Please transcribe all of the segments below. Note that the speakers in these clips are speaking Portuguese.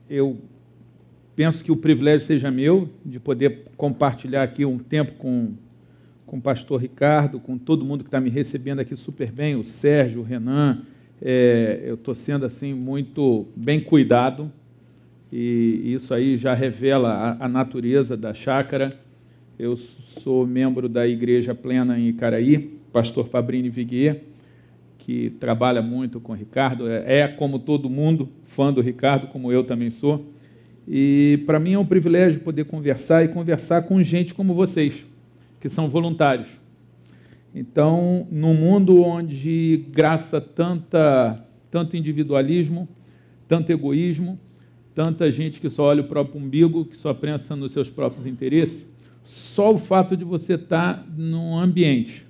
eu penso que o privilégio seja meu de poder compartilhar aqui um tempo com o pastor Ricardo, com todo mundo que está me recebendo aqui super bem, o Sérgio, o Renan. Eu estou sendo assim muito bem cuidado, e isso aí já revela a natureza da chácara. Eu sou membro da Igreja Plena em Icaraí, pastor Fabrini Viguier, que trabalha muito com o Ricardo, como todo mundo, fã do Ricardo, como eu também sou, e para mim é um privilégio poder conversar com gente como vocês, que são voluntários. Então, num mundo onde graça tanto individualismo, tanto egoísmo, tanta gente que só olha o próprio umbigo, que só pensa nos seus próprios interesses, só o fato de você estar num ambiente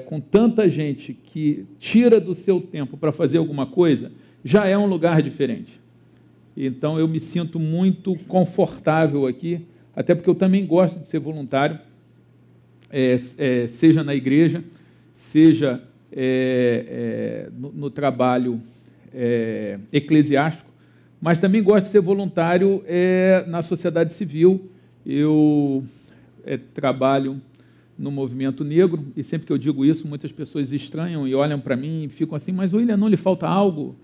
com tanta gente que tira do seu tempo para fazer alguma coisa, já é um lugar diferente. Então, eu me sinto muito confortável aqui, até porque eu também gosto de ser voluntário, seja na igreja, seja no trabalho eclesiástico, mas também gosto de ser voluntário na sociedade civil. Eu trabalho no movimento negro, e sempre que eu digo isso, muitas pessoas estranham e olham para mim e ficam assim, mas William, não lhe falta algo?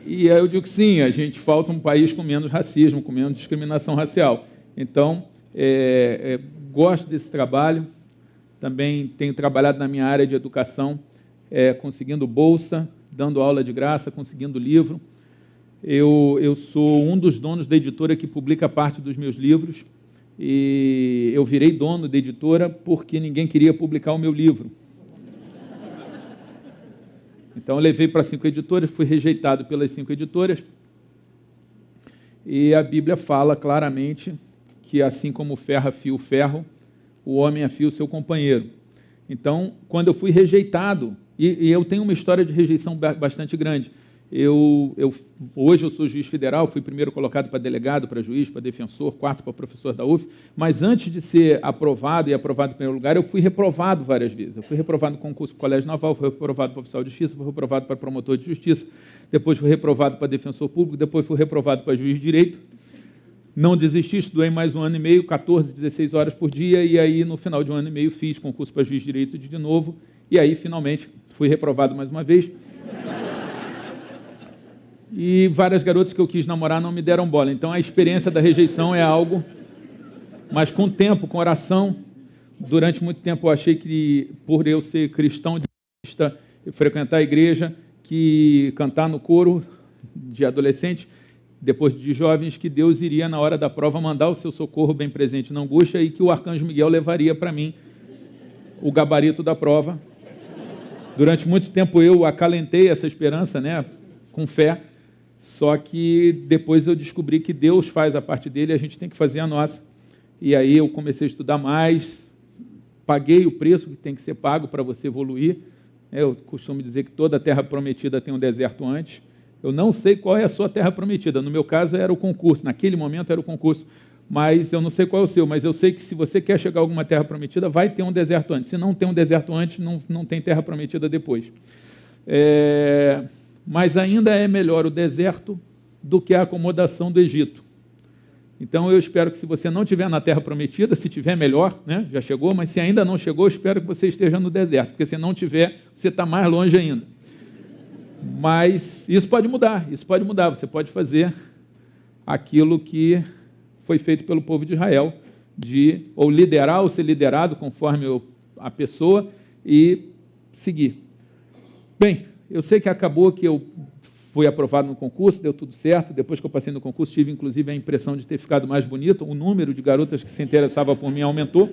E aí eu digo que sim, a gente falta um país com menos racismo, com menos discriminação racial. Então, gosto desse trabalho, também tenho trabalhado na minha área de educação, conseguindo bolsa, dando aula de graça, conseguindo livro. Eu sou um dos donos da editora que publica parte dos meus livros, e eu virei dono da editora porque ninguém queria publicar o meu livro. Então, eu levei para 5 editoras, fui rejeitado pelas 5 editoras, e a Bíblia fala claramente que, assim como o ferro afia o ferro, o homem afia o seu companheiro. Então, quando eu fui rejeitado, e eu tenho uma história de rejeição bastante grande, hoje eu sou juiz federal, fui primeiro colocado para delegado, para juiz, para defensor, quarto para professor da UF, mas antes de ser aprovado e aprovado em primeiro lugar, eu fui reprovado várias vezes. Eu fui reprovado no concurso para o Colégio Naval, fui reprovado para oficial de justiça, fui reprovado para promotor de justiça, depois fui reprovado para defensor público, depois fui reprovado para juiz de direito. Não desisti, estudei mais 1 ano e meio, 14, 16 horas por dia, e aí no final de 1 ano e meio fiz concurso para juiz de direito de novo, e aí finalmente fui reprovado mais uma vez. E várias garotas que eu quis namorar não me deram bola. Então, a experiência da rejeição é algo, mas com o tempo, com oração, durante muito tempo eu achei que, por eu ser cristão, frequentar a igreja, que cantar no coro de adolescente, depois de jovens, que Deus iria, na hora da prova, mandar o seu socorro bem presente na angústia, e que o arcanjo Miguel levaria para mim o gabarito da prova. Durante muito tempo eu acalentei essa esperança, né, com fé. Só que depois eu descobri que Deus faz a parte dele e a gente tem que fazer a nossa. E aí eu comecei a estudar mais, paguei o preço que tem que ser pago para você evoluir. Eu costumo dizer que toda terra prometida tem um deserto antes. Eu não sei qual é a sua terra prometida. No meu caso era o concurso, naquele momento era o concurso. Mas eu não sei qual é o seu, mas eu sei que se você quer chegar a alguma terra prometida, vai ter um deserto antes. Se não tem um deserto antes, não tem terra prometida depois. Mas ainda é melhor o deserto do que a acomodação do Egito. Então, eu espero que se você não estiver na terra prometida, se tiver melhor, né, já chegou, mas se ainda não chegou, eu espero que você esteja no deserto, porque se não tiver, você está mais longe ainda. Mas isso pode mudar, você pode fazer aquilo que foi feito pelo povo de Israel, ou liderar ou ser liderado conforme a pessoa e seguir. Bem, eu sei que acabou que eu fui aprovado no concurso, deu tudo certo. Depois que eu passei no concurso, tive inclusive a impressão de ter ficado mais bonito. O número de garotas que se interessavam por mim aumentou.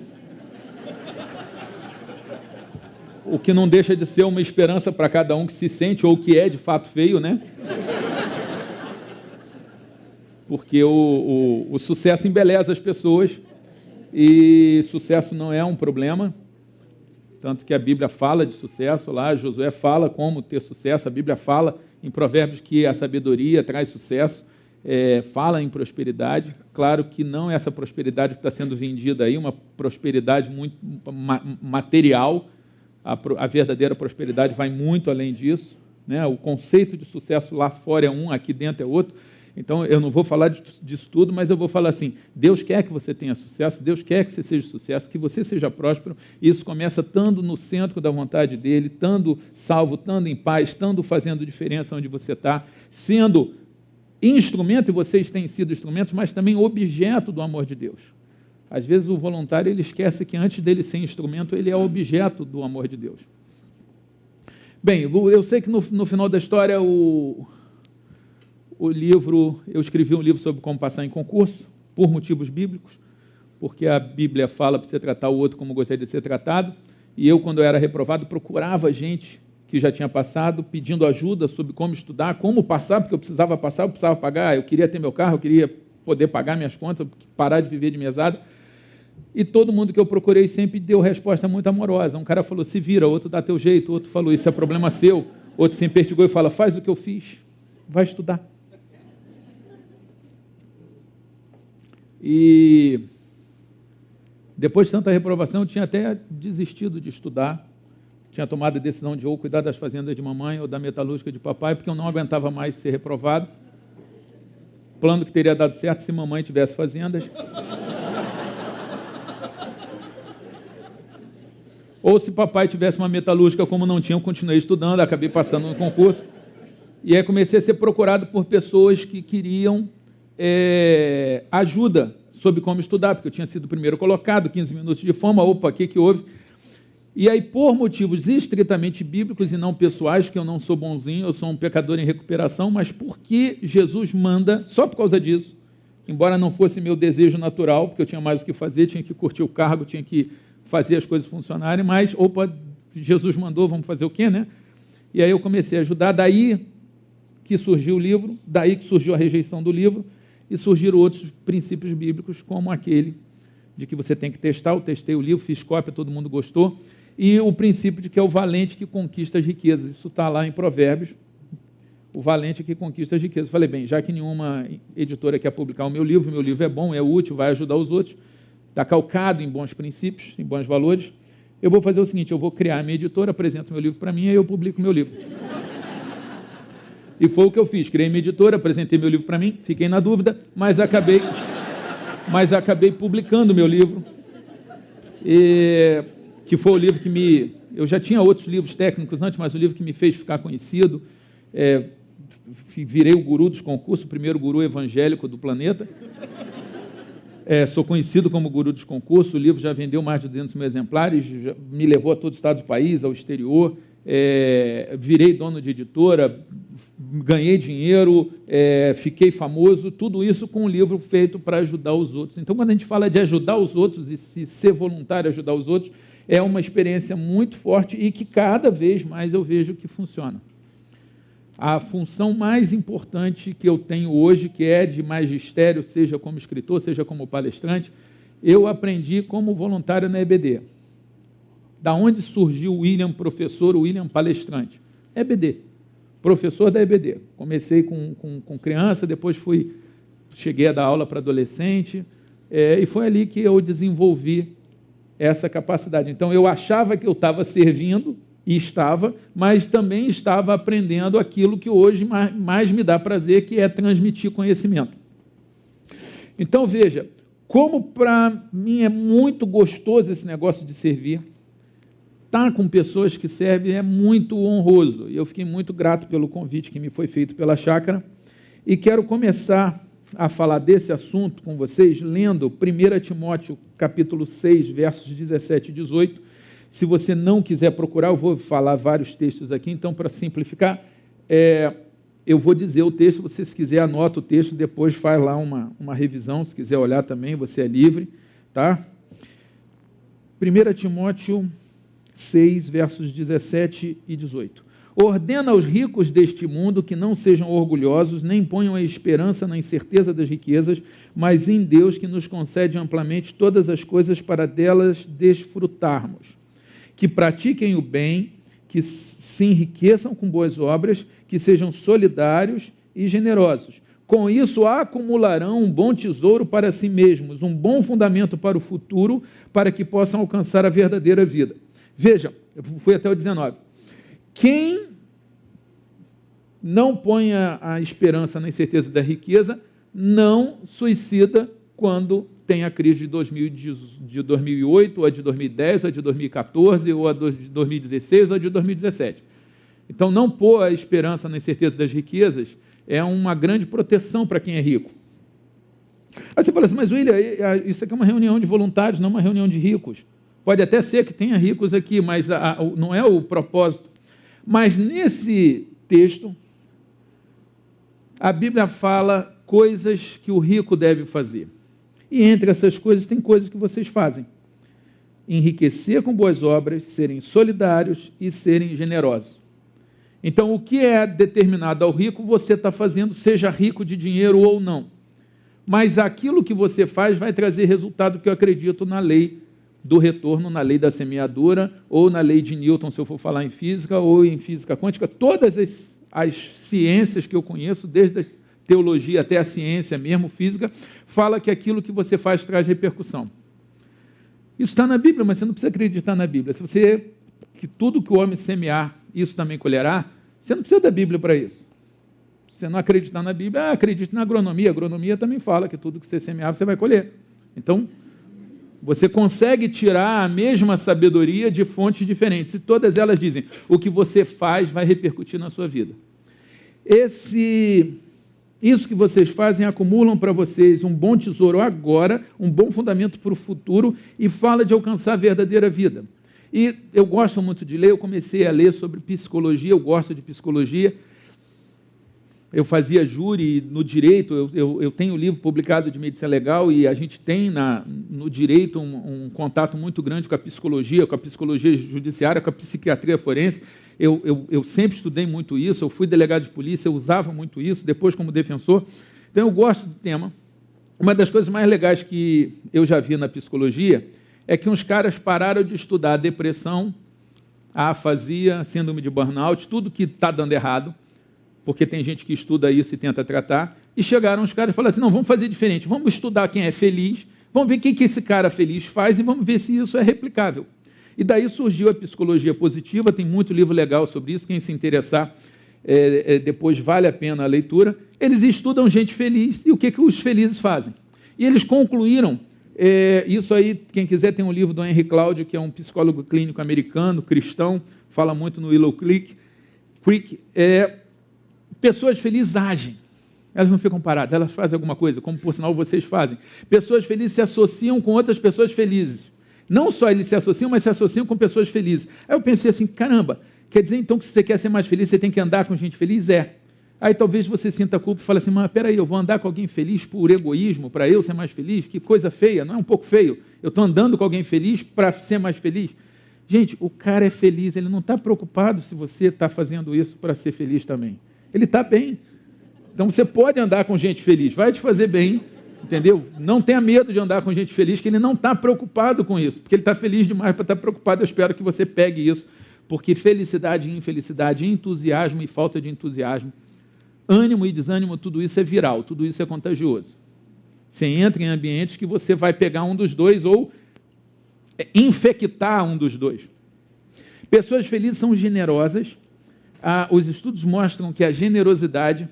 O que não deixa de ser uma esperança para cada um que se sente ou que é de fato feio, né? Porque o sucesso embeleza as pessoas, e sucesso não é um problema. Tanto que a Bíblia fala de sucesso lá, Josué fala como ter sucesso, a Bíblia fala em Provérbios que a sabedoria traz sucesso, fala em prosperidade. Claro que não é essa prosperidade que está sendo vendida aí, uma prosperidade muito material. A verdadeira prosperidade vai muito além disso, né? O conceito de sucesso lá fora é um, aqui dentro é outro. Então, eu não vou falar disso tudo, mas eu vou falar assim, Deus quer que você tenha sucesso, Deus quer que você seja sucesso, que você seja próspero, e isso começa estando no centro da vontade dEle, estando salvo, estando em paz, estando fazendo diferença onde você está, sendo instrumento, e vocês têm sido instrumentos, mas também objeto do amor de Deus. Às vezes o voluntário ele esquece que antes dele ser instrumento, ele é objeto do amor de Deus. Bem, eu sei que no final da história eu escrevi um livro sobre como passar em concurso, por motivos bíblicos, porque a Bíblia fala para você tratar o outro como gostaria de ser tratado, e eu, quando eu era reprovado, procurava gente que já tinha passado, pedindo ajuda sobre como estudar, como passar, porque eu precisava passar, eu precisava pagar, eu queria ter meu carro, eu queria poder pagar minhas contas, parar de viver de mesada, e todo mundo que eu procurei sempre deu resposta muito amorosa. Um cara falou, se vira, outro dá teu jeito, outro falou, isso é problema seu, outro se empertigou e fala, faz o que eu fiz, vai estudar. E depois de tanta reprovação, eu tinha até desistido de estudar, tinha tomado a decisão de ou cuidar das fazendas de mamãe ou da metalúrgica de papai, porque eu não aguentava mais ser reprovado. Plano que teria dado certo se mamãe tivesse fazendas. Ou se papai tivesse uma metalúrgica, como não tinha, eu continuei estudando, acabei passando no concurso. E aí comecei a ser procurado por pessoas que queriam ajuda sobre como estudar, porque eu tinha sido o primeiro colocado, 15 minutos de fama, opa, o que houve? E aí, por motivos estritamente bíblicos e não pessoais, que eu não sou bonzinho, eu sou um pecador em recuperação, mas porque Jesus manda, só por causa disso, embora não fosse meu desejo natural, porque eu tinha mais o que fazer, tinha que curtir o cargo, tinha que fazer as coisas funcionarem, mas, opa, Jesus mandou, vamos fazer o quê, né? E aí eu comecei a ajudar, daí que surgiu o livro, daí que surgiu a rejeição do livro, e surgiram outros princípios bíblicos, como aquele de que você tem que testar. Eu testei o livro, fiz cópia, todo mundo gostou, e o princípio de que é o valente que conquista as riquezas. Isso está lá em Provérbios, o valente que conquista as riquezas. Falei, bem, já que nenhuma editora quer publicar o meu livro é bom, é útil, vai ajudar os outros, está calcado em bons princípios, em bons valores, eu vou fazer o seguinte, eu vou criar a minha editora, apresento meu livro para mim, e eu publico meu livro. E foi o que eu fiz, criei minha editora, apresentei meu livro para mim, fiquei na dúvida, mas acabei publicando meu livro, que foi o livro que eu já tinha outros livros técnicos antes, mas o livro que me fez ficar conhecido, virei o guru dos concursos, o primeiro guru evangélico do planeta, sou conhecido como guru dos concursos, o livro já vendeu mais de 200 mil exemplares, me levou a todo o estado do país, ao exterior, virei dono de editora, ganhei dinheiro, fiquei famoso, tudo isso com um livro feito para ajudar os outros. Então, quando a gente fala de ajudar os outros e se ser voluntário a ajudar os outros, é uma experiência muito forte e que cada vez mais eu vejo que funciona. A função mais importante que eu tenho hoje, que é de magistério, seja como escritor, seja como palestrante, eu aprendi como voluntário na EBD. Da onde surgiu o William professor, o William palestrante? EBD, professor da EBD. Comecei com criança, depois cheguei a dar aula para adolescente, e foi ali que eu desenvolvi essa capacidade. Então, eu achava que eu estava servindo, e estava, mas também estava aprendendo aquilo que hoje mais me dá prazer, que é transmitir conhecimento. Então, veja, como para mim é muito gostoso esse negócio de servir, estar com pessoas que servem é muito honroso, e eu fiquei muito grato pelo convite que me foi feito pela Chácara, e quero começar a falar desse assunto com vocês, lendo 1 Timóteo, capítulo 6, versos 17 e 18, se você não quiser procurar, eu vou falar vários textos aqui, então, para simplificar, eu vou dizer o texto, você, se quiser, anota o texto, depois faz lá uma revisão, se quiser olhar também, você é livre, tá? 1 Timóteo 6, versos 17 e 18. Ordena aos ricos deste mundo que não sejam orgulhosos, nem ponham a esperança na incerteza das riquezas, mas em Deus, que nos concede amplamente todas as coisas para delas desfrutarmos. Que pratiquem o bem, que se enriqueçam com boas obras, que sejam solidários e generosos. Com isso, acumularão um bom tesouro para si mesmos, um bom fundamento para o futuro, para que possam alcançar a verdadeira vida. Veja, eu fui até o 19. Quem não ponha a esperança na incerteza da riqueza, não suicida quando tem a crise de 2008, ou a de 2010, ou a de 2014, ou a de 2016, ou a de 2017. Então, não pôr a esperança na incerteza das riquezas é uma grande proteção para quem é rico. Aí você fala assim, mas William, isso aqui é uma reunião de voluntários, não uma reunião de ricos. Pode até ser que tenha ricos aqui, mas não é o propósito. Mas nesse texto, a Bíblia fala coisas que o rico deve fazer. E entre essas coisas, tem coisas que vocês fazem. Enriquecer com boas obras, serem solidários e serem generosos. Então, o que é determinado ao rico, você está fazendo, seja rico de dinheiro ou não. Mas aquilo que você faz vai trazer resultado, que eu acredito na lei do retorno, na lei da semeadura, ou na lei de Newton, se eu for falar em física, ou em física quântica. Todas as ciências que eu conheço, desde a teologia até a ciência mesmo, física, fala que aquilo que você faz traz repercussão. Isso está na Bíblia, mas você não precisa acreditar na Bíblia. Se você, que tudo que o homem semear, isso também colherá, você não precisa da Bíblia para isso. Se você não acreditar na Bíblia, acredite na agronomia. A agronomia também fala que tudo que você semear, você vai colher. Então, você consegue tirar a mesma sabedoria de fontes diferentes. E todas elas dizem, o que você faz vai repercutir na sua vida. Isso que vocês fazem acumulam para vocês um bom tesouro agora, um bom fundamento para o futuro, e fala de alcançar a verdadeira vida. E eu gosto muito de ler, eu comecei a ler sobre psicologia, eu gosto de psicologia. Eu fazia júri no direito, eu tenho um livro publicado de medicina legal, e a gente tem no direito um contato muito grande com a psicologia judiciária, com a psiquiatria forense. Eu sempre estudei muito isso, eu fui delegado de polícia, eu usava muito isso, depois como defensor. Então eu gosto do tema. Uma das coisas mais legais que eu já vi na psicologia é que uns caras pararam de estudar a depressão, a afasia, a síndrome de burnout, tudo que está dando errado, porque tem gente que estuda isso e tenta tratar, e chegaram os caras e falaram assim, não, vamos fazer diferente, vamos estudar quem é feliz, vamos ver o que esse cara feliz faz e vamos ver se isso é replicável. E daí surgiu a psicologia positiva, tem muito livro legal sobre isso, quem se interessar, depois vale a pena a leitura. Eles estudam gente feliz e o que os felizes fazem. E eles concluíram, isso aí, quem quiser tem um livro do Henry Cloud, que é um psicólogo clínico americano, cristão, fala muito no Willow Creek, pessoas felizes agem, elas não ficam paradas, elas fazem alguma coisa, como por sinal vocês fazem. Pessoas felizes se associam com outras pessoas felizes. Não só eles se associam, mas se associam com pessoas felizes. Aí eu pensei assim, caramba, quer dizer então que se você quer ser mais feliz, você tem que andar com gente feliz? Aí talvez você sinta culpa e fale assim, mas peraí, eu vou andar com alguém feliz por egoísmo, para eu ser mais feliz? Que coisa feia, não é um pouco feio? Eu estou andando com alguém feliz para ser mais feliz? Gente, o cara é feliz, ele não está preocupado se você está fazendo isso para ser feliz também. Ele está bem. Então você pode andar com gente feliz, vai te fazer bem, entendeu? Não tenha medo de andar com gente feliz, que ele não está preocupado com isso, porque ele está feliz demais para estar preocupado. Eu espero que você pegue isso, porque felicidade e infelicidade, entusiasmo e falta de entusiasmo, ânimo e desânimo, tudo isso é viral, tudo isso é contagioso. Você entra em ambientes que você vai pegar um dos dois ou infectar um dos dois. Pessoas felizes são generosas. Os estudos mostram que a generosidade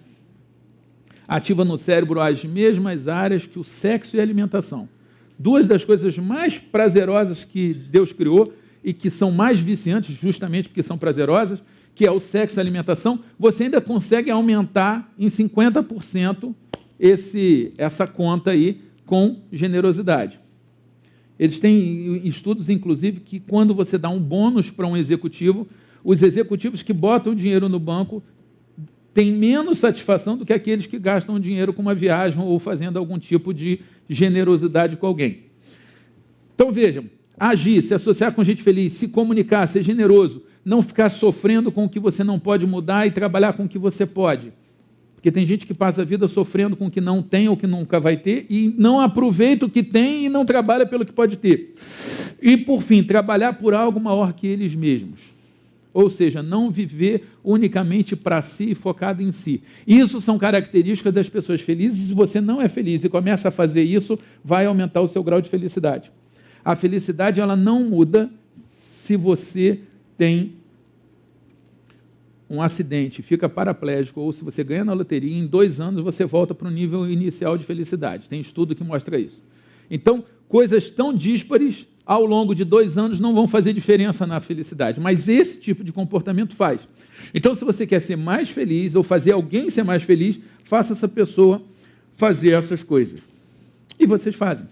ativa no cérebro as mesmas áreas que o sexo e a alimentação. Duas das coisas mais prazerosas que Deus criou e que são mais viciantes justamente porque são prazerosas, que é o sexo e a alimentação, você ainda consegue aumentar em 50% essa conta aí com generosidade. Eles têm estudos, inclusive, que quando você dá um bônus para um executivo, os executivos que botam dinheiro no banco têm menos satisfação do que aqueles que gastam dinheiro com uma viagem ou fazendo algum tipo de generosidade com alguém. Então vejam, agir, se associar com gente feliz, se comunicar, ser generoso, não ficar sofrendo com o que você não pode mudar e trabalhar com o que você pode. Porque tem gente que passa a vida sofrendo com o que não tem ou que nunca vai ter e não aproveita o que tem e não trabalha pelo que pode ter. E, por fim, trabalhar por algo maior que eles mesmos. Ou seja, não viver unicamente para si e focado em si. Isso são características das pessoas felizes. Se você não é feliz e começa a fazer isso, vai aumentar o seu grau de felicidade. A felicidade ela não muda se você tem um acidente, fica paraplégico, ou se você ganha na loteria, em 2 anos você volta para o nível inicial de felicidade. Tem estudo que mostra isso. Então, coisas tão díspares, ao longo de 2 anos, não vão fazer diferença na felicidade. Mas esse tipo de comportamento faz. Então, se você quer ser mais feliz, ou fazer alguém ser mais feliz, faça essa pessoa fazer essas coisas. E vocês fazem.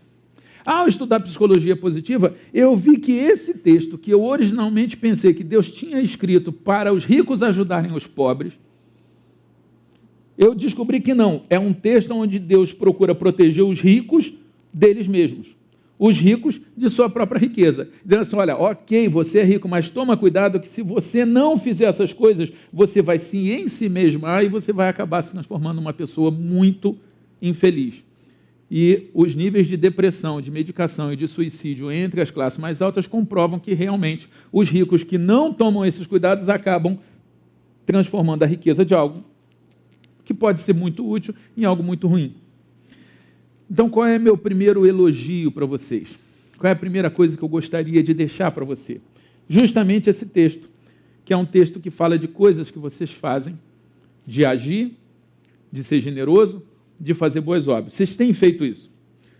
Ao estudar psicologia positiva, eu vi que esse texto, que eu originalmente pensei que Deus tinha escrito para os ricos ajudarem os pobres, eu descobri que não. É um texto onde Deus procura proteger os ricos deles mesmos. Os ricos de sua própria riqueza. Dizendo assim, olha, ok, você é rico, mas toma cuidado que se você não fizer essas coisas, você vai se ensimesmar e você vai acabar se transformando numa pessoa muito infeliz. E os níveis de depressão, de medicação e de suicídio entre as classes mais altas comprovam que realmente os ricos que não tomam esses cuidados acabam transformando a riqueza de algo que pode ser muito útil em algo muito ruim. Então, qual é meu primeiro elogio para vocês? Qual é a primeira coisa que eu gostaria de deixar para você? Justamente esse texto, que é um texto que fala de coisas que vocês fazem, de agir, de ser generoso, de fazer boas obras. Vocês têm feito isso.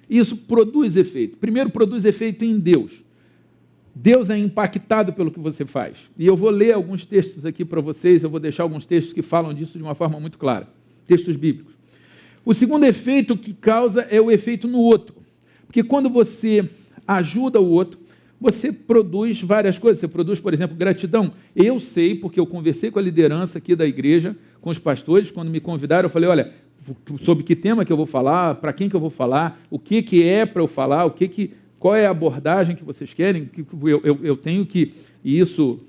Isso produz efeito. Primeiro, produz efeito em Deus. Deus é impactado pelo que você faz. E eu vou ler alguns textos aqui para vocês, eu vou deixar alguns textos que falam disso de uma forma muito clara. Textos bíblicos. O segundo efeito que causa é o efeito no outro. Porque quando você ajuda o outro, você produz várias coisas. Você produz, por exemplo, gratidão. Eu sei, porque eu conversei com a liderança aqui da igreja, com os pastores, quando me convidaram, eu falei, olha, sobre que tema que eu vou falar, para quem que eu vou falar, o que é para eu falar, qual é a abordagem que vocês querem, eu tenho que, e isso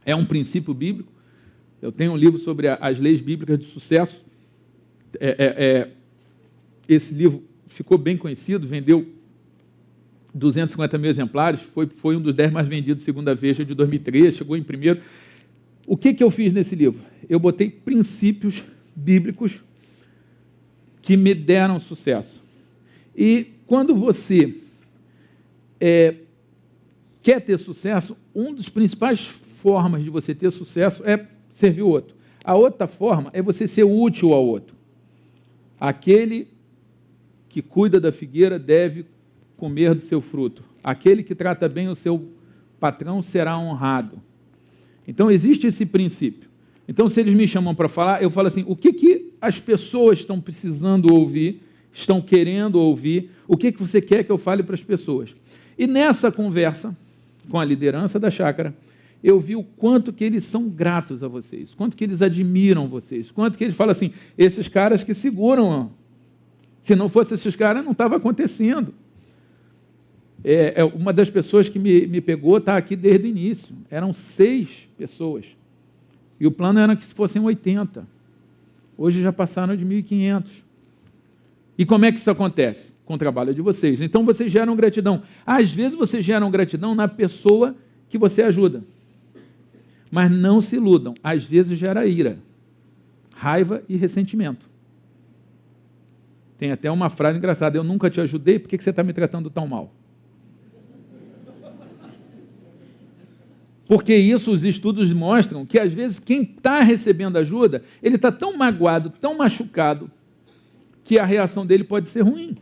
é um princípio bíblico, eu tenho um livro sobre as leis bíblicas de sucesso, esse livro ficou bem conhecido, vendeu 250 mil exemplares, foi um dos 10 mais vendidos segundo a Veja de 2013, chegou em primeiro. O que eu fiz nesse livro? Eu botei princípios bíblicos que me deram sucesso. E quando você quer ter sucesso, uma das principais formas de você ter sucesso é servir o outro. A outra forma é você ser útil ao outro. Aquele que cuida da figueira deve comer do seu fruto. Aquele que trata bem o seu patrão será honrado. Então, existe esse princípio. Então, se eles me chamam para falar, eu falo assim, o que as pessoas estão precisando ouvir, estão querendo ouvir, o que você quer que eu fale para as pessoas? E nessa conversa com a liderança da chácara, eu vi o quanto que eles são gratos a vocês, quanto que eles admiram vocês, quanto que eles falam assim, esses caras que seguram, se não fosse esses caras, não estava acontecendo. Uma das pessoas que me pegou está aqui desde o início, eram 6 pessoas, e o plano era que fossem 80, hoje já passaram de 1.500. E como é que isso acontece? Com o trabalho de vocês. Então, vocês geram gratidão. Às vezes, vocês geram gratidão na pessoa que você ajuda. Mas não se iludam, às vezes gera ira, raiva e ressentimento. Tem até uma frase engraçada, eu nunca te ajudei, por que você está me tratando tão mal? Porque isso os estudos mostram que às vezes quem está recebendo ajuda, ele está tão magoado, tão machucado, que a reação dele pode ser ruim.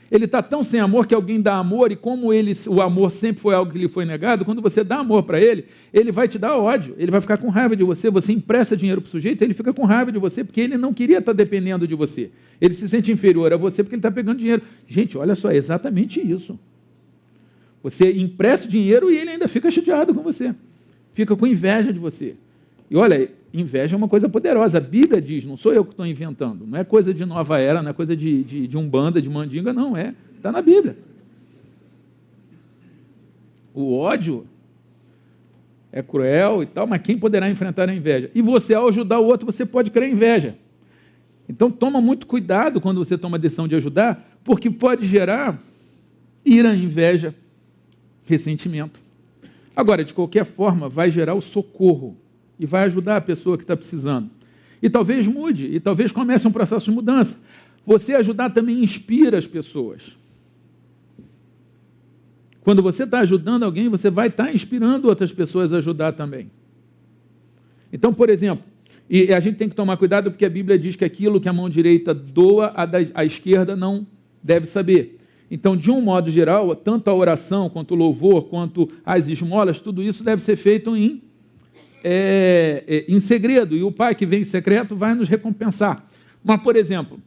Ele está tão sem amor que alguém dá amor, e como o amor sempre foi algo que lhe foi negado, quando você dá amor para ele, ele vai te dar ódio, ele vai ficar com raiva de você, você empresta dinheiro para o sujeito, ele fica com raiva de você, porque ele não queria estar dependendo de você. Ele se sente inferior a você porque ele está pegando dinheiro. Gente, olha só, é exatamente isso. Você empresta o dinheiro e ele ainda fica chateado com você, fica com inveja de você. E olha, inveja é uma coisa poderosa, a Bíblia diz, não sou eu que estou inventando, não é coisa de nova era, não é coisa de umbanda, de mandinga, não, está na Bíblia. O ódio é cruel e tal, mas quem poderá enfrentar a inveja? E você, ao ajudar o outro, você pode criar inveja. Então, toma muito cuidado quando você toma a decisão de ajudar, porque pode gerar ira, inveja, ressentimento. Agora, de qualquer forma, vai gerar o socorro e vai ajudar a pessoa que está precisando. E talvez mude, e talvez comece um processo de mudança. Você ajudar também inspira as pessoas. Quando você está ajudando alguém, você vai estar inspirando outras pessoas a ajudar também. Então, por exemplo, e a gente tem que tomar cuidado porque a Bíblia diz que aquilo que a mão direita doa, a esquerda não deve saber. Então, de um modo geral, tanto a oração, quanto o louvor, quanto as esmolas, tudo isso deve ser feito em segredo. E o Pai que vem em secreto vai nos recompensar. Mas, por exemplo,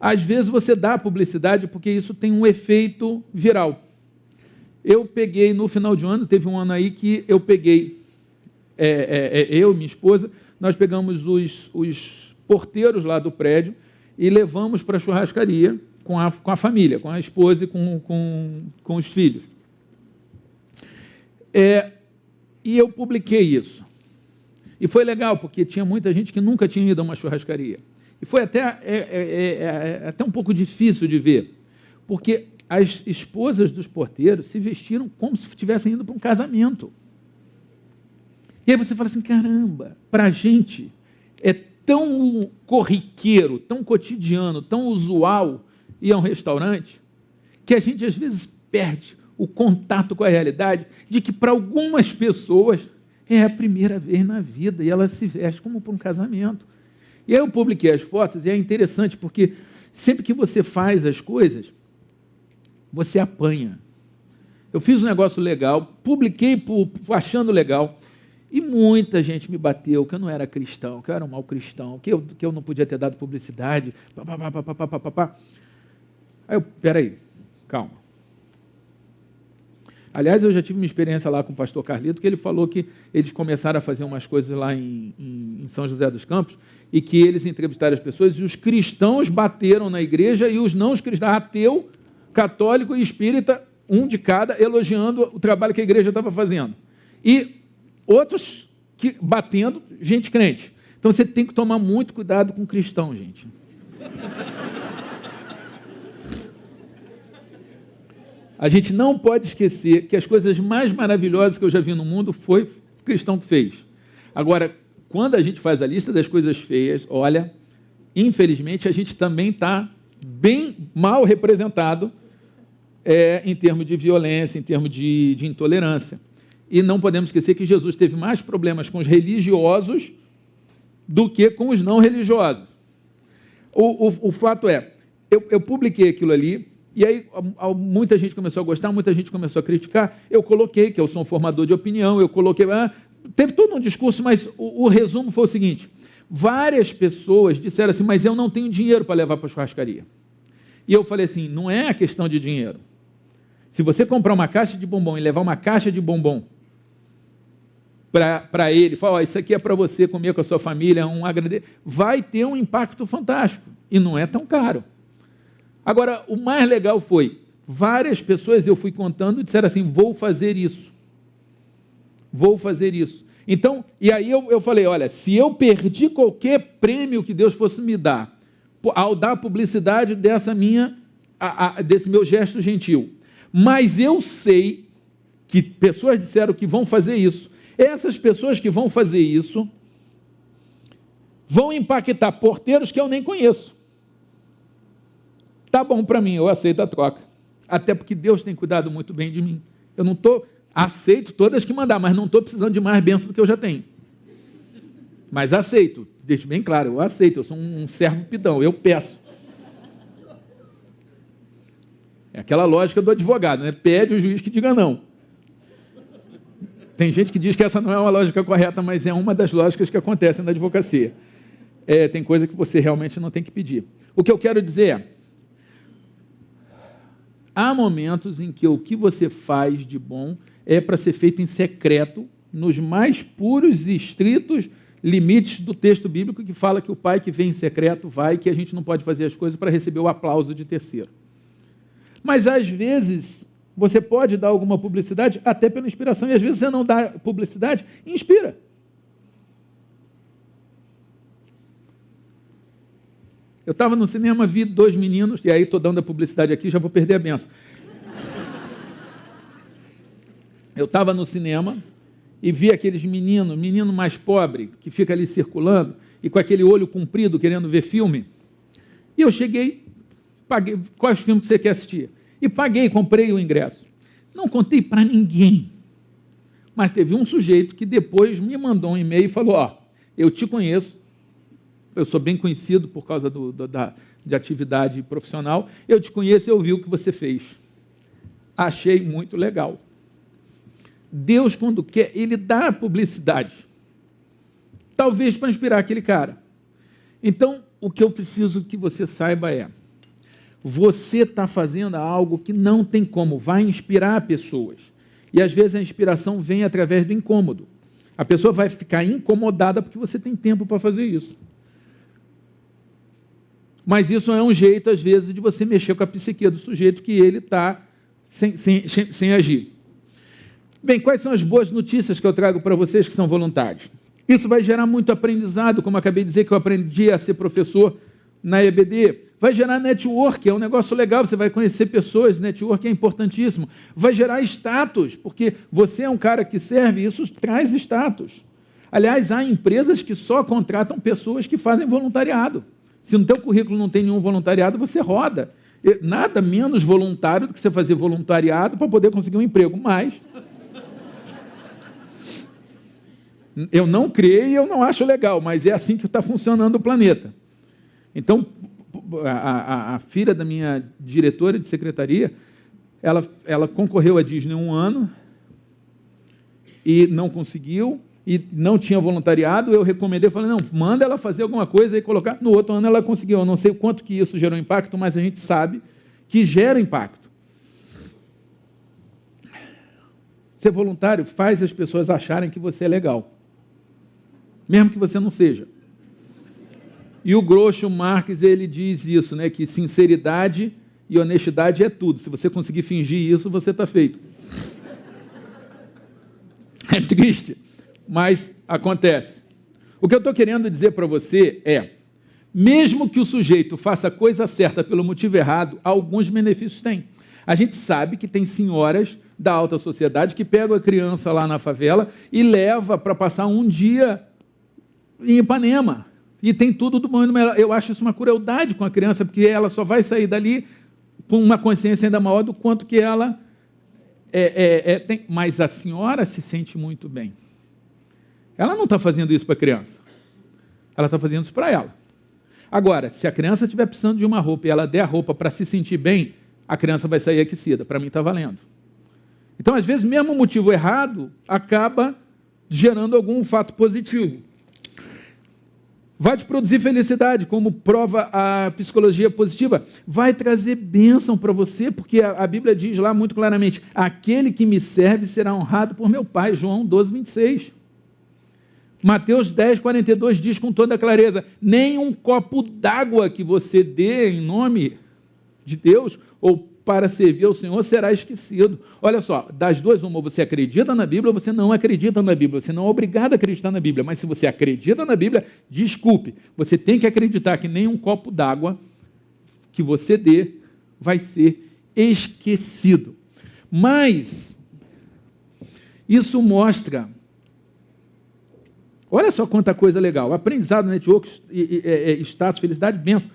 às vezes você dá publicidade porque isso tem um efeito viral. Eu peguei, no final de ano, teve um ano aí que eu peguei, eu e minha esposa, nós pegamos os porteiros lá do prédio e levamos para a churrascaria com a família, com a esposa e com os filhos. E eu publiquei isso. E foi legal, porque tinha muita gente que nunca tinha ido a uma churrascaria. E foi até um pouco difícil de ver, porque as esposas dos porteiros se vestiram como se estivessem indo para um casamento. E aí você fala assim, caramba, para a gente é tão corriqueiro, tão cotidiano, tão usual ir a um restaurante, que a gente às vezes perde o contato com a realidade de que para algumas pessoas é a primeira vez na vida e elas se vestem como para um casamento. E aí eu publiquei as fotos e é interessante porque sempre que você faz as coisas, você apanha. Eu fiz um negócio legal, publiquei achando legal, e muita gente me bateu que eu não era cristão, que eu era um mau cristão, que eu não podia ter dado publicidade, Aí eu, peraí, calma. Aliás, eu já tive uma experiência lá com o pastor Carlito, que ele falou que eles começaram a fazer umas coisas lá em São José dos Campos, e que eles entrevistaram as pessoas, e os cristãos bateram na igreja, e os não cristãos, ateu, católico e espírita, um de cada, elogiando o trabalho que a igreja estava fazendo. E outros batendo, gente crente. Então você tem que tomar muito cuidado com o cristão, gente. A gente não pode esquecer que as coisas mais maravilhosas que eu já vi no mundo foi o cristão que fez. Agora, quando a gente faz a lista das coisas feias, olha, infelizmente a gente também está bem mal representado em termos de violência, em termos de intolerância. E não podemos esquecer que Jesus teve mais problemas com os religiosos do que com os não religiosos. O fato é, eu publiquei aquilo ali, e aí muita gente começou a gostar, muita gente começou a criticar, eu coloquei que eu sou um formador de opinião, eu coloquei... teve todo um discurso, mas o resumo foi o seguinte, várias pessoas disseram assim, mas eu não tenho dinheiro para levar para a churrascaria. E eu falei assim, não é a questão de dinheiro. Se você comprar uma caixa de bombom e levar uma caixa de bombom para ele, falar, isso aqui é para você comer com a sua família, vai ter um impacto fantástico, e não é tão caro. Agora, o mais legal foi, várias pessoas, eu fui contando, disseram assim, vou fazer isso. Então, e aí eu falei, olha, se eu perdi qualquer prêmio que Deus fosse me dar, ao dar publicidade desse meu gesto gentil, mas eu sei que pessoas disseram que vão fazer isso, essas pessoas que vão fazer isso, vão impactar porteiros que eu nem conheço. Tá bom para mim, eu aceito a troca. Até porque Deus tem cuidado muito bem de mim. Eu não aceito todas que mandar, mas não estou precisando de mais bênção do que eu já tenho. Mas aceito, deixe bem claro, eu aceito, eu sou um servo pidão, eu peço. É aquela lógica do advogado, né? Pede o juiz que diga não. Tem gente que diz que essa não é uma lógica correta, mas é uma das lógicas que acontecem na advocacia. Tem coisa que você realmente não tem que pedir. O que eu quero dizer é, há momentos em que o que você faz de bom é para ser feito em secreto, nos mais puros e estritos limites do texto bíblico que fala que o pai que vem em secreto vai, que a gente não pode fazer as coisas para receber o aplauso de terceiro. Mas, às vezes, você pode dar alguma publicidade até pela inspiração, e às vezes você não dá publicidade, inspira. Eu estava no cinema, vi 2 meninos, e aí estou dando a publicidade aqui, já vou perder a benção. Eu estava no cinema e vi aqueles menino mais pobre, que fica ali circulando, e com aquele olho comprido, querendo ver filme. E eu cheguei, paguei, quais filmes você quer assistir? E paguei, comprei o ingresso. Não contei para ninguém. Mas teve um sujeito que depois me mandou um e-mail e falou, ó, eu te conheço, eu sou bem conhecido por causa de atividade profissional, eu te conheço e eu vi o que você fez. Achei muito legal. Deus, quando quer, Ele dá publicidade. Talvez para inspirar aquele cara. Então, o que eu preciso que você saiba é, você está fazendo algo que não tem como, vai inspirar pessoas. E às vezes a inspiração vem através do incômodo. A pessoa vai ficar incomodada porque você tem tempo para fazer isso. Mas isso é um jeito, às vezes, de você mexer com a psique do sujeito que ele está sem agir. Bem, quais são as boas notícias que eu trago para vocês que são voluntários? Isso vai gerar muito aprendizado, como eu acabei de dizer que eu aprendi a ser professor na EBD. Vai gerar network, é um negócio legal, você vai conhecer pessoas, network é importantíssimo. Vai gerar status, porque você é um cara que serve, isso traz status. Aliás, há empresas que só contratam pessoas que fazem voluntariado. Se no teu currículo não tem nenhum voluntariado, você roda. Nada menos voluntário do que você fazer voluntariado para poder conseguir um emprego, mas eu não criei e eu não acho legal, mas é assim que está funcionando o planeta. Então, a filha da minha diretora de secretaria, ela concorreu à Disney um ano e não conseguiu, e não tinha voluntariado, eu recomendei, falei, não, manda ela fazer alguma coisa e colocar. No outro ano ela conseguiu, eu não sei o quanto que isso gerou impacto, mas a gente sabe que gera impacto. Ser voluntário faz as pessoas acharem que você é legal, mesmo que você não seja. E o Groucho Marx, ele diz isso, né, que sinceridade e honestidade é tudo. Se você conseguir fingir isso, você está feito. É triste, mas acontece. O que eu estou querendo dizer para você é, mesmo que o sujeito faça a coisa certa pelo motivo errado, alguns benefícios tem. A gente sabe que tem senhoras da alta sociedade que pegam a criança lá na favela e leva para passar um dia em Ipanema. E tem tudo do bom e do melhor. Eu acho isso uma crueldade com a criança, porque ela só vai sair dali com uma consciência ainda maior do quanto que ela tem. Mas a senhora se sente muito bem. Ela não está fazendo isso para a criança. Ela está fazendo isso para ela. Agora, se a criança estiver precisando de uma roupa e ela der a roupa para se sentir bem, a criança vai sair aquecida. Para mim está valendo. Então, às vezes, mesmo o motivo errado acaba gerando algum fato positivo. Vai te produzir felicidade, como prova a psicologia positiva. Vai trazer bênção para você, porque a Bíblia diz lá muito claramente, aquele que me serve será honrado por meu Pai, João 12, 26. Mateus 10, 42 diz com toda clareza, nem um copo d'água que você dê em nome de Deus, ou para servir ao Senhor, será esquecido. Olha só, das duas, uma, você acredita na Bíblia ou você não acredita na Bíblia. Você não é obrigado a acreditar na Bíblia, mas se você acredita na Bíblia, desculpe, você tem que acreditar que nem um copo d'água que você dê vai ser esquecido. Mas isso mostra, olha só quanta coisa legal, aprendizado, network, status, felicidade, bênção.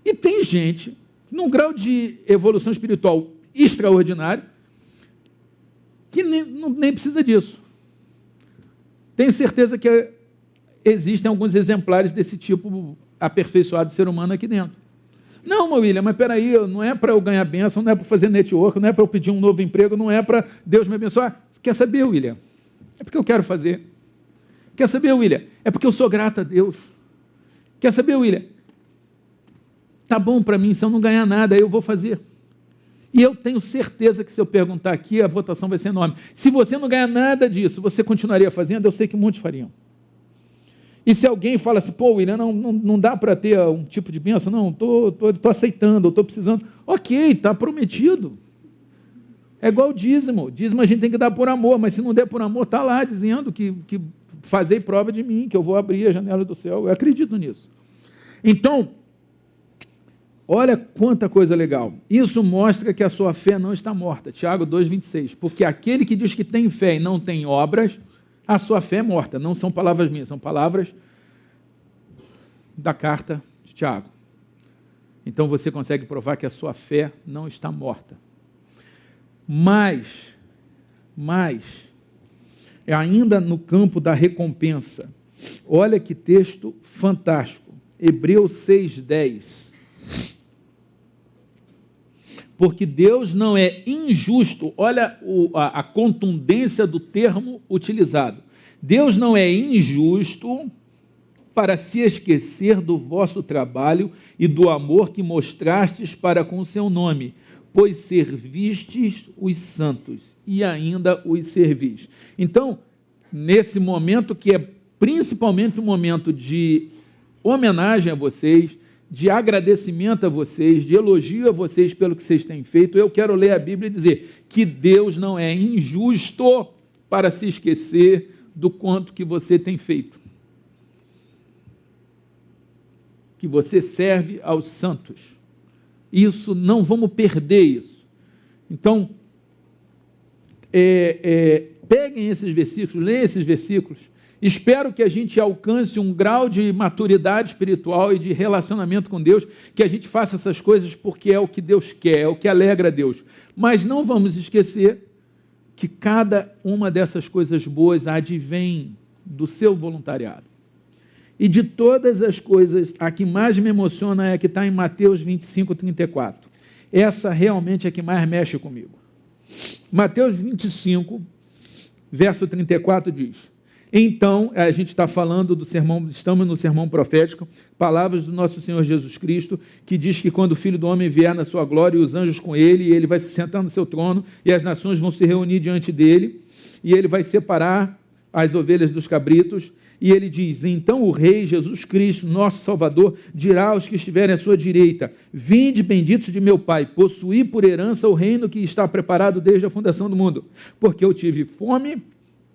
E tem gente num grau de evolução espiritual extraordinário, que nem precisa disso. Tenho certeza que existem alguns exemplares desse tipo aperfeiçoado de ser humano aqui dentro. Não, William, mas peraí, não é para eu ganhar bênção, não é para fazer network, não é para eu pedir um novo emprego, não é para Deus me abençoar. Quer saber, William? É porque eu quero fazer. Quer saber, William? É porque eu sou grato a Deus. Quer saber, William? Tá bom para mim, se eu não ganhar nada, eu vou fazer. E eu tenho certeza que se eu perguntar aqui, a votação vai ser enorme. Se você não ganhar nada disso, você continuaria fazendo? Eu sei que muitos fariam. E se alguém fala assim, pô, William, não dá para ter um tipo de bênção? Não, estou aceitando, estou precisando. Ok, está prometido. É igual o dízimo. Dízimo a gente tem que dar por amor, mas se não der por amor, está lá dizendo que fazei prova de mim, que eu vou abrir a janela do céu. Eu acredito nisso. Então, olha quanta coisa legal. Isso mostra que a sua fé não está morta. Tiago 2,26. Porque aquele que diz que tem fé e não tem obras, a sua fé é morta. Não são palavras minhas, são palavras da carta de Tiago. Então você consegue provar que a sua fé não está morta. Mas, é ainda no campo da recompensa. Olha que texto fantástico. Hebreus 6:10. Porque Deus não é injusto, olha a contundência do termo utilizado. Deus não é injusto para se esquecer do vosso trabalho e do amor que mostrastes para com o seu nome, pois servistes os santos e ainda os servis. Então, nesse momento que é principalmente um momento de homenagem a vocês, de agradecimento a vocês, de elogio a vocês pelo que vocês têm feito, eu quero ler a Bíblia e dizer que Deus não é injusto para se esquecer do quanto que você tem feito. Que você serve aos santos. Isso, não vamos perder isso. Então, peguem esses versículos, leiam esses versículos. Espero que a gente alcance um grau de maturidade espiritual e de relacionamento com Deus, que a gente faça essas coisas porque é o que Deus quer, é o que alegra a Deus. Mas não vamos esquecer que cada uma dessas coisas boas advém do seu voluntariado. E de todas as coisas, a que mais me emociona é a que está em Mateus 25:34. Essa realmente é a que mais mexe comigo. Mateus 25, verso 34 diz: então, a gente está falando do sermão, estamos no sermão profético, palavras do nosso Senhor Jesus Cristo, que diz que quando o Filho do Homem vier na sua glória e os anjos com ele, ele vai se sentar no seu trono e as nações vão se reunir diante dele, e ele vai separar as ovelhas dos cabritos, e ele diz: então o Rei Jesus Cristo, nosso Salvador, dirá aos que estiverem à sua direita: vinde benditos de meu Pai, possuí por herança o reino que está preparado desde a fundação do mundo, porque eu tive fome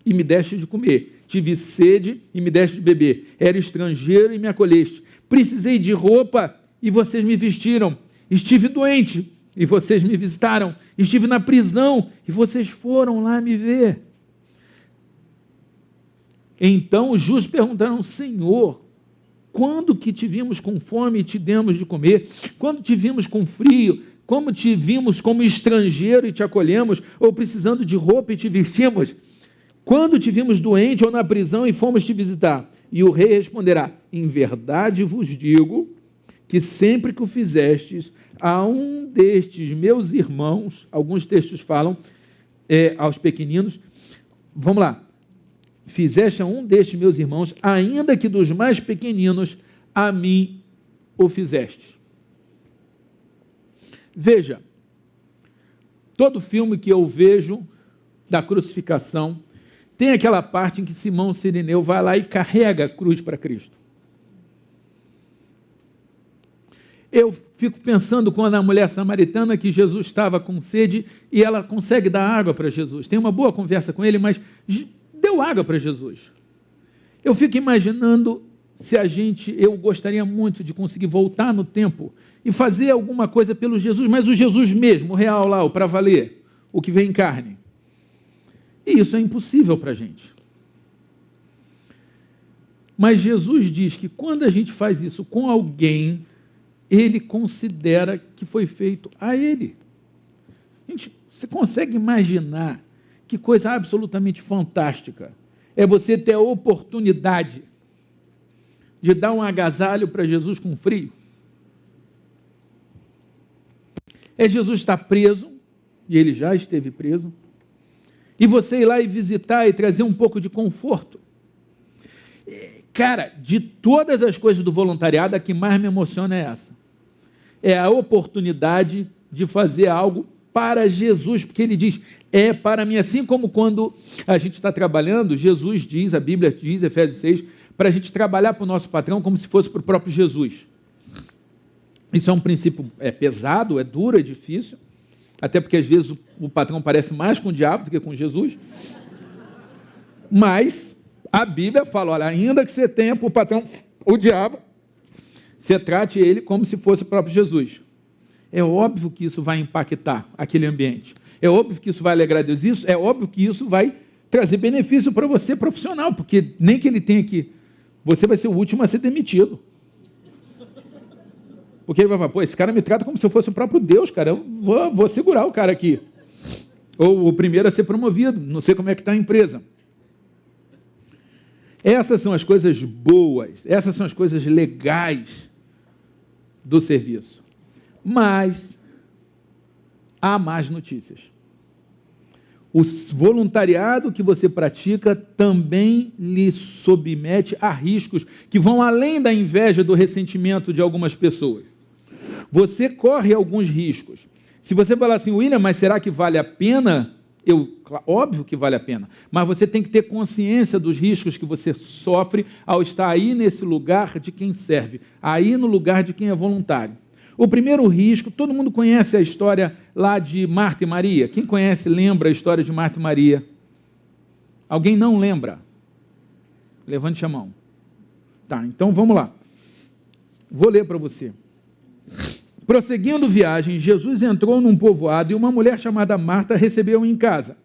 e me deste de comer, tive sede e me deste de beber, era estrangeiro e me acolheste, precisei de roupa e vocês me vestiram, estive doente e vocês me visitaram, estive na prisão e vocês foram lá me ver. Então os justos perguntaram: Senhor, quando que te vimos com fome e te demos de comer? Quando te vimos com frio? Como te vimos como estrangeiro e te acolhemos? Ou precisando de roupa e te vestimos? Quando te vimos doente ou na prisão e fomos te visitar? E o rei responderá: em verdade vos digo que sempre que o fizestes a um destes meus irmãos, alguns textos falam aos pequeninos, vamos lá, fizeste a um destes meus irmãos, ainda que dos mais pequeninos, a mim o fizeste. Veja, todo filme que eu vejo da crucificação, tem aquela parte em que Simão Cirineu vai lá e carrega a cruz para Cristo. Eu fico pensando quando a mulher samaritana, que Jesus estava com sede, e ela consegue dar água para Jesus. Tem uma boa conversa com ele, mas deu água para Jesus. Eu fico imaginando se eu gostaria muito de conseguir voltar no tempo e fazer alguma coisa pelo Jesus, mas o Jesus mesmo, o real lá, o para valer, o que vem em carne. E isso é impossível para a gente. Mas Jesus diz que quando a gente faz isso com alguém, ele considera que foi feito a ele. Gente, você consegue imaginar que coisa absolutamente fantástica é você ter a oportunidade de dar um agasalho para Jesus com frio? É Jesus estar preso, e ele já esteve preso, e você ir lá e visitar e trazer um pouco de conforto. Cara, de todas as coisas do voluntariado, a que mais me emociona é essa. É a oportunidade de fazer algo para Jesus, porque ele diz, é para mim, assim como quando a gente está trabalhando, Jesus diz, a Bíblia diz, Efésios 6, para a gente trabalhar para o nosso patrão como se fosse para o próprio Jesus. Isso é um princípio pesado, é duro, é difícil, até porque às vezes o patrão parece mais com o diabo do que com Jesus, mas a Bíblia fala, olha, ainda que você tenha por patrão o diabo, você trate ele como se fosse o próprio Jesus. É óbvio que isso vai impactar aquele ambiente, é óbvio que isso vai alegrar a Deus, é óbvio que isso vai trazer benefício para você profissional, porque nem que ele tenha que, você vai ser o último a ser demitido. Porque ele vai falar, pô, esse cara me trata como se eu fosse o próprio Deus, cara, eu vou segurar o cara aqui. Ou o primeiro a ser promovido, não sei como é que está a empresa. Essas são as coisas boas, essas são as coisas legais do serviço. Mas há más notícias. O voluntariado que você pratica também lhe submete a riscos que vão além da inveja, do ressentimento de algumas pessoas. Você corre alguns riscos. Se você falar assim, William, mas será que vale a pena? Óbvio que vale a pena, mas você tem que ter consciência dos riscos que você sofre ao estar aí nesse lugar de quem serve, aí no lugar de quem é voluntário. O primeiro risco, todo mundo conhece a história lá de Marta e Maria? Quem conhece, lembra a história de Marta e Maria? Alguém não lembra? Levante a mão. Tá, então vamos lá. Vou ler para você. Prosseguindo viagem, Jesus entrou num povoado e uma mulher chamada Marta recebeu-o em casa.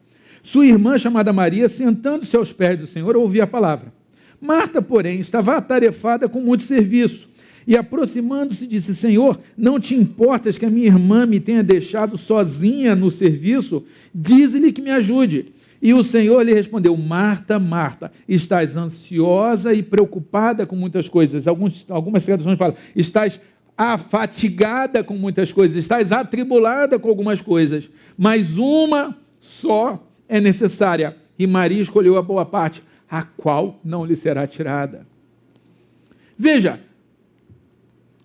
Sua irmã, chamada Maria, sentando-se aos pés do Senhor, ouvia a palavra. Marta, porém, estava atarefada com muito serviço. E aproximando-se, disse, Senhor, não te importas que a minha irmã me tenha deixado sozinha no serviço? Dize-lhe que me ajude. E o Senhor lhe respondeu, Marta, Marta, estás ansiosa e preocupada com muitas coisas. Algumas traduções falam, estás afatigada com muitas coisas, estás atribulada com algumas coisas, mas uma só é necessária. E Maria escolheu a boa parte, a qual não lhe será tirada. Veja,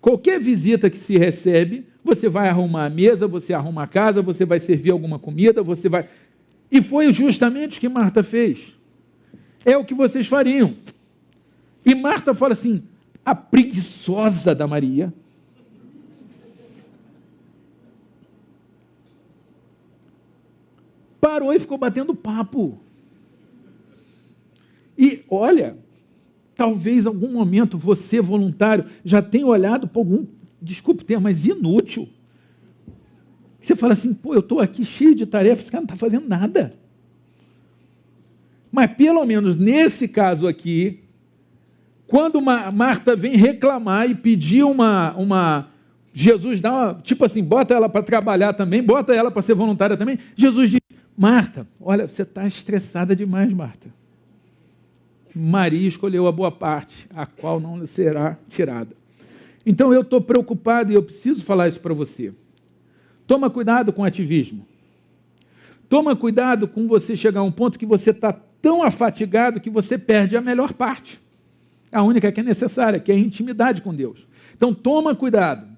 qualquer visita que se recebe, você vai arrumar a mesa, você arruma a casa, você vai servir alguma comida, você vai... E foi justamente o que Marta fez. É o que vocês fariam. E Marta fala assim, a preguiçosa da Maria... parou e ficou batendo papo. E, olha, talvez em algum momento você, voluntário, já tenha olhado para algum, desculpe o termo, mas inútil. Você fala assim, pô, eu estou aqui cheio de tarefas, esse cara não está fazendo nada. Mas, pelo menos nesse caso aqui, quando Marta vem reclamar e pedir Jesus dá uma, tipo assim, bota ela para trabalhar também, bota ela para ser voluntária também, Jesus diz, Marta, olha, você está estressada demais, Marta. Maria escolheu a boa parte, a qual não será tirada. Então eu estou preocupado e eu preciso falar isso para você. Toma cuidado com o ativismo. Toma cuidado com você chegar a um ponto que você está tão afatigado que você perde a melhor parte. A única que é necessária, que é a intimidade com Deus. Então toma cuidado.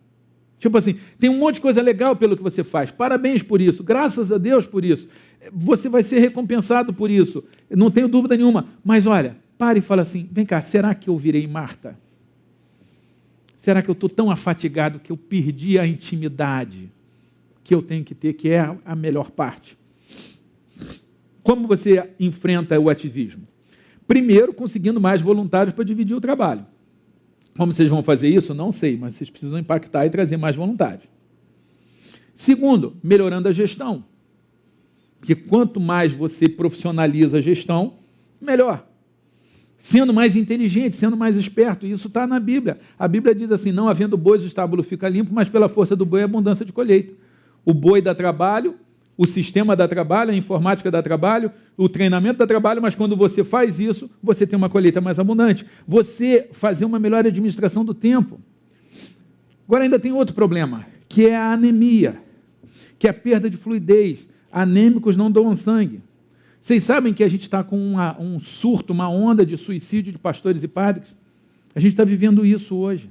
Tipo assim, tem um monte de coisa legal pelo que você faz, parabéns por isso, graças a Deus por isso, você vai ser recompensado por isso, não tenho dúvida nenhuma, mas olha, pare e fala assim, vem cá, será que eu virei Marta? Será que eu estou tão afatigado que eu perdi a intimidade que eu tenho que ter, que é a melhor parte? Como você enfrenta o ativismo? Primeiro, conseguindo mais voluntários para dividir o trabalho. Como vocês vão fazer isso? Não sei, mas vocês precisam impactar e trazer mais voluntários. Segundo, melhorando a gestão. Porque quanto mais você profissionaliza a gestão, melhor. Sendo mais inteligente, sendo mais esperto, isso está na Bíblia. A Bíblia diz assim, não havendo bois, o estábulo fica limpo, mas pela força do boi, a abundância de colheita. O boi dá trabalho, o sistema dá trabalho, a informática dá trabalho, o treinamento dá trabalho, mas quando você faz isso, você tem uma colheita mais abundante. Você fazer uma melhor administração do tempo. Agora ainda tem outro problema, que é a anemia, que é a perda de fluidez. Anêmicos não doam sangue. Vocês sabem que a gente está com um surto, uma onda de suicídio de pastores e padres? A gente está vivendo isso hoje.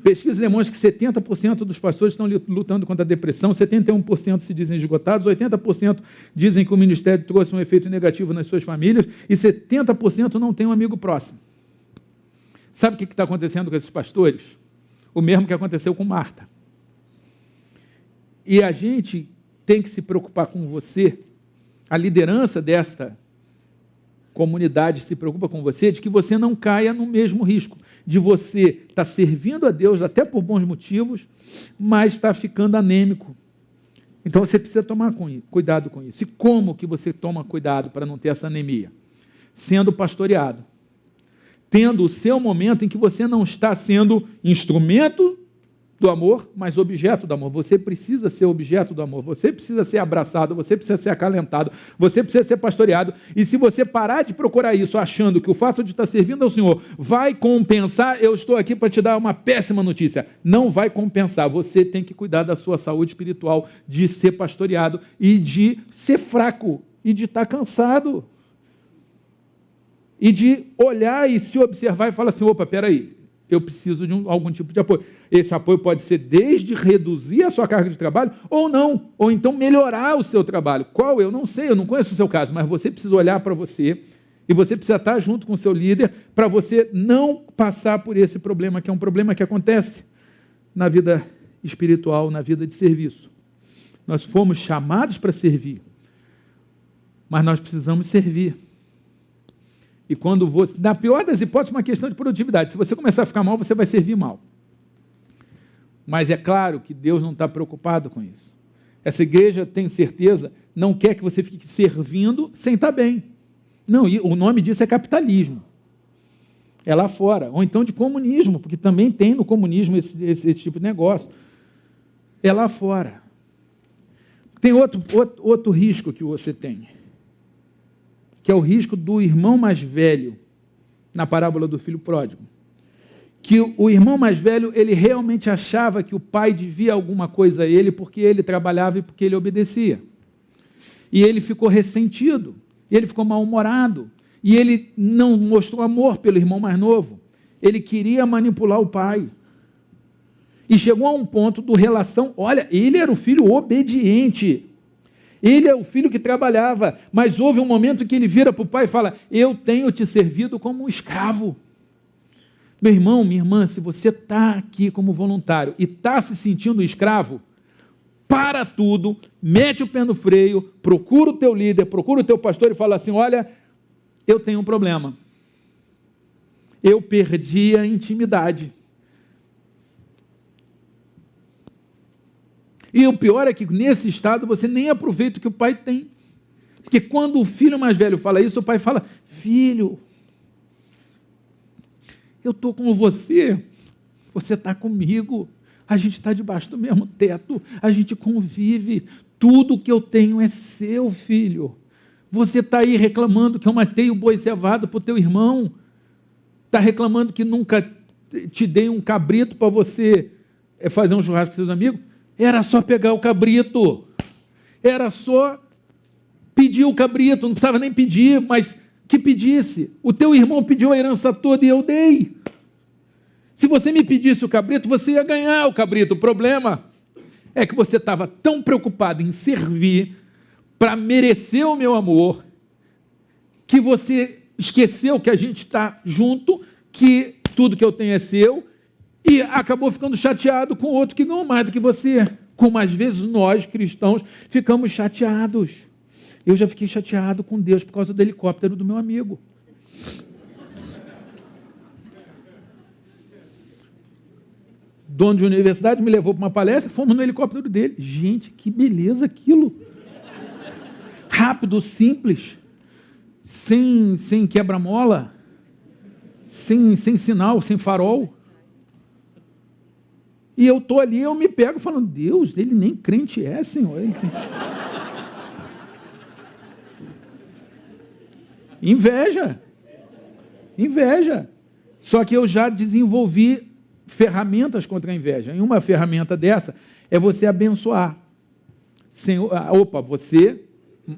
Pesquisas demonstram que 70% dos pastores estão lutando contra a depressão, 71% se dizem esgotados, 80% dizem que o ministério trouxe um efeito negativo nas suas famílias e 70% não tem um amigo próximo. Sabe o que está acontecendo com esses pastores? O mesmo que aconteceu com Marta. E a gente tem que se preocupar com você, a liderança desta comunidade se preocupa com você, de que você não caia no mesmo risco, de você estar servindo a Deus, até por bons motivos, mas está ficando anêmico. Então você precisa tomar cuidado com isso. E como que você toma cuidado para não ter essa anemia? Sendo pastoreado. Tendo o seu momento em que você não está sendo instrumento do amor, mas objeto do amor. Você precisa ser objeto do amor, você precisa ser abraçado, você precisa ser acalentado, você precisa ser pastoreado. E se você parar de procurar isso achando que o fato de estar servindo ao Senhor vai compensar, eu estou aqui para te dar uma péssima notícia. Não vai compensar. Você tem que cuidar da sua saúde espiritual, de ser pastoreado e de ser fraco e de estar cansado. E de olhar e se observar e falar assim, opa, peraí, eu preciso de algum tipo de apoio. Esse apoio pode ser desde reduzir a sua carga de trabalho ou não, ou então melhorar o seu trabalho. Qual? Eu não sei, eu não conheço o seu caso, mas você precisa olhar para você e você precisa estar junto com o seu líder para você não passar por esse problema, que é um problema que acontece na vida espiritual, na vida de serviço. Nós fomos chamados para servir, mas nós precisamos servir. E quando você, na pior das hipóteses, uma questão de produtividade. Se você começar a ficar mal, você vai servir mal. Mas é claro que Deus não está preocupado com isso. Essa igreja, tenho certeza, não quer que você fique servindo sem estar bem. Não, e o nome disso é capitalismo. É lá fora. Ou então de comunismo, porque também tem no comunismo esse tipo de negócio. É lá fora. Tem outro risco que você tem, que é o risco do irmão mais velho, na parábola do filho pródigo. Que o irmão mais velho, ele realmente achava que o pai devia alguma coisa a ele, porque ele trabalhava e porque ele obedecia. E ele ficou ressentido, e ele ficou mal-humorado, e ele não mostrou amor pelo irmão mais novo. Ele queria manipular o pai. E chegou a um ponto do relação, olha, ele era o filho obediente, ele é o filho que trabalhava, mas houve um momento que ele vira para o pai e fala, eu tenho te servido como um escravo. Meu irmão, minha irmã, se você está aqui como voluntário e está se sentindo escravo, para tudo, mete o pé no freio, procura o teu líder, procura o teu pastor e fala assim, olha, eu tenho um problema. Eu perdi a intimidade. E o pior é que nesse estado você nem aproveita o que o pai tem. Porque quando o filho mais velho fala isso, o pai fala, filho, eu estou com você está comigo, a gente está debaixo do mesmo teto, a gente convive, tudo que eu tenho é seu, filho. Você está aí reclamando que eu matei o boi cevado para o teu irmão, está reclamando que nunca te dei um cabrito para você fazer um churrasco com seus amigos. Era só pegar o cabrito, era só pedir o cabrito, não precisava nem pedir, mas que pedisse. O teu irmão pediu a herança toda e eu dei. Se você me pedisse o cabrito, você ia ganhar o cabrito. O problema é que você estava tão preocupado em servir para merecer o meu amor, que você esqueceu que a gente está junto, que tudo que eu tenho é seu, e acabou ficando chateado com outro que ganhou mais do que você. Como às vezes nós, cristãos, ficamos chateados. Eu já fiquei chateado com Deus por causa do helicóptero do meu amigo. Dono de universidade me levou para uma palestra, fomos no helicóptero dele. Gente, que beleza aquilo. Rápido, simples, sem quebra-mola, sem sinal, sem farol. E eu estou ali, eu me pego falando, Deus, ele nem crente é, Senhor. Inveja. Só que eu já desenvolvi ferramentas contra a inveja. E uma ferramenta dessa é você abençoar. Senhor,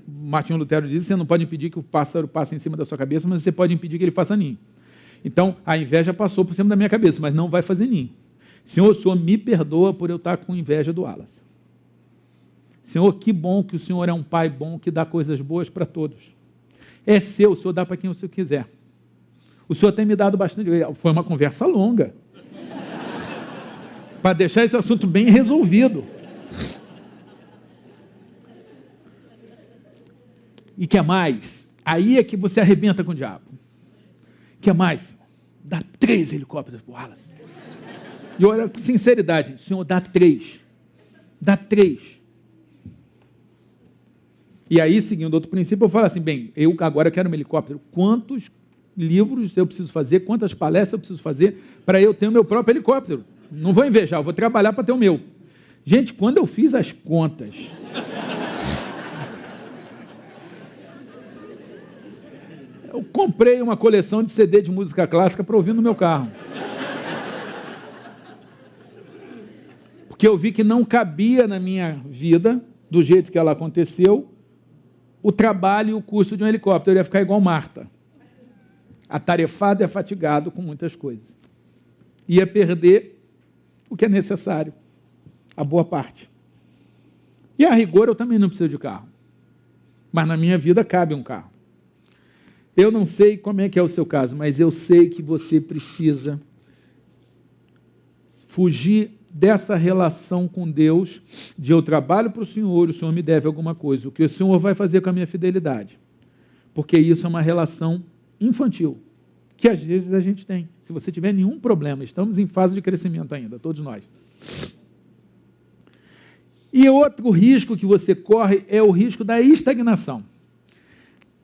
Martinho Lutero diz, você não pode impedir que o pássaro passe em cima da sua cabeça, mas você pode impedir que ele faça ninho. Então, a inveja passou por cima da minha cabeça, mas não vai fazer ninho. Senhor, o Senhor me perdoa por eu estar com inveja do Wallace. Senhor, que bom que o Senhor é um pai bom que dá coisas boas para todos. É seu, o Senhor dá para quem o Senhor quiser. O Senhor tem me dado bastante... Foi uma conversa longa. Para deixar esse assunto bem resolvido. E que mais? Aí é que você arrebenta com o diabo. Que mais, Senhor? Dá 3 helicópteros para o Wallace. E olha, com sinceridade, Senhor, dá 3. Dá 3. E aí, seguindo outro princípio, eu falo assim, bem, eu agora quero um helicóptero. Quantos livros eu preciso fazer, quantas palestras eu preciso fazer para eu ter o meu próprio helicóptero? Não vou invejar, eu vou trabalhar para ter o meu. Gente, quando eu fiz as contas, eu comprei uma coleção de CD de música clássica para ouvir no meu carro. Porque eu vi que não cabia na minha vida, do jeito que ela aconteceu, o trabalho e o custo de um helicóptero. Eu ia ficar igual Marta, atarefado e afatigado com muitas coisas. Ia perder o que é necessário, a boa parte. E a rigor eu também não preciso de carro. Mas na minha vida cabe um carro. Eu não sei como é que é o seu caso, mas eu sei que você precisa fugir dessa relação com Deus, de eu trabalho para o Senhor me deve alguma coisa. O que o Senhor vai fazer com a minha fidelidade? Porque isso é uma relação infantil, que às vezes a gente tem. Se você tiver nenhum problema, estamos em fase de crescimento ainda, todos nós. E outro risco que você corre é o risco da estagnação.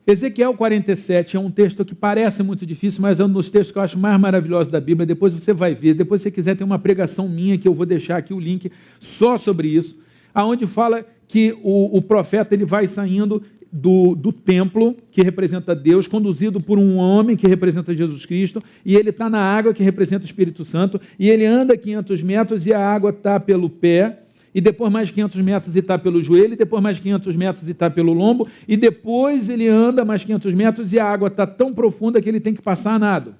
Ezequiel 47 é um texto que parece muito difícil, mas é um dos textos que eu acho mais maravilhosos da Bíblia. Depois você vai ver, depois se você quiser tem uma pregação minha, que eu vou deixar aqui o link só sobre isso, aonde fala que o profeta ele vai saindo do templo, que representa Deus, conduzido por um homem que representa Jesus Cristo, e ele está na água, que representa o Espírito Santo, e ele anda 500 metros e a água está pelo pé, e depois mais 500 metros e está pelo joelho, e depois mais 500 metros e está pelo lombo, e depois ele anda mais 500 metros e a água está tão profunda que ele tem que passar a nado.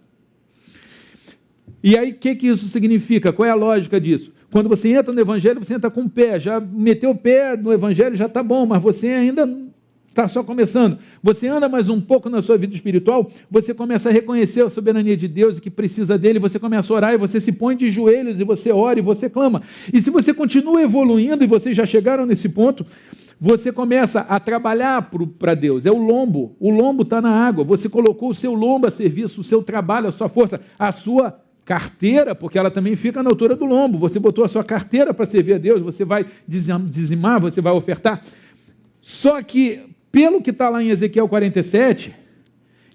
E aí, o que isso significa? Qual é a lógica disso? Quando você entra no Evangelho, você entra com o pé, já meteu o pé no Evangelho, já está bom, mas você ainda está só começando. Você anda mais um pouco na sua vida espiritual, você começa a reconhecer a soberania de Deus e que precisa dele, você começa a orar e você se põe de joelhos e você ora e você clama. E se você continua evoluindo e vocês já chegaram nesse ponto, você começa a trabalhar para Deus. É o lombo está na água, você colocou o seu lombo a serviço, o seu trabalho, a sua força, a sua carteira, porque ela também fica na altura do lombo, você botou a sua carteira para servir a Deus, você vai dizimar, você vai ofertar. Só que, pelo que está lá em Ezequiel 47,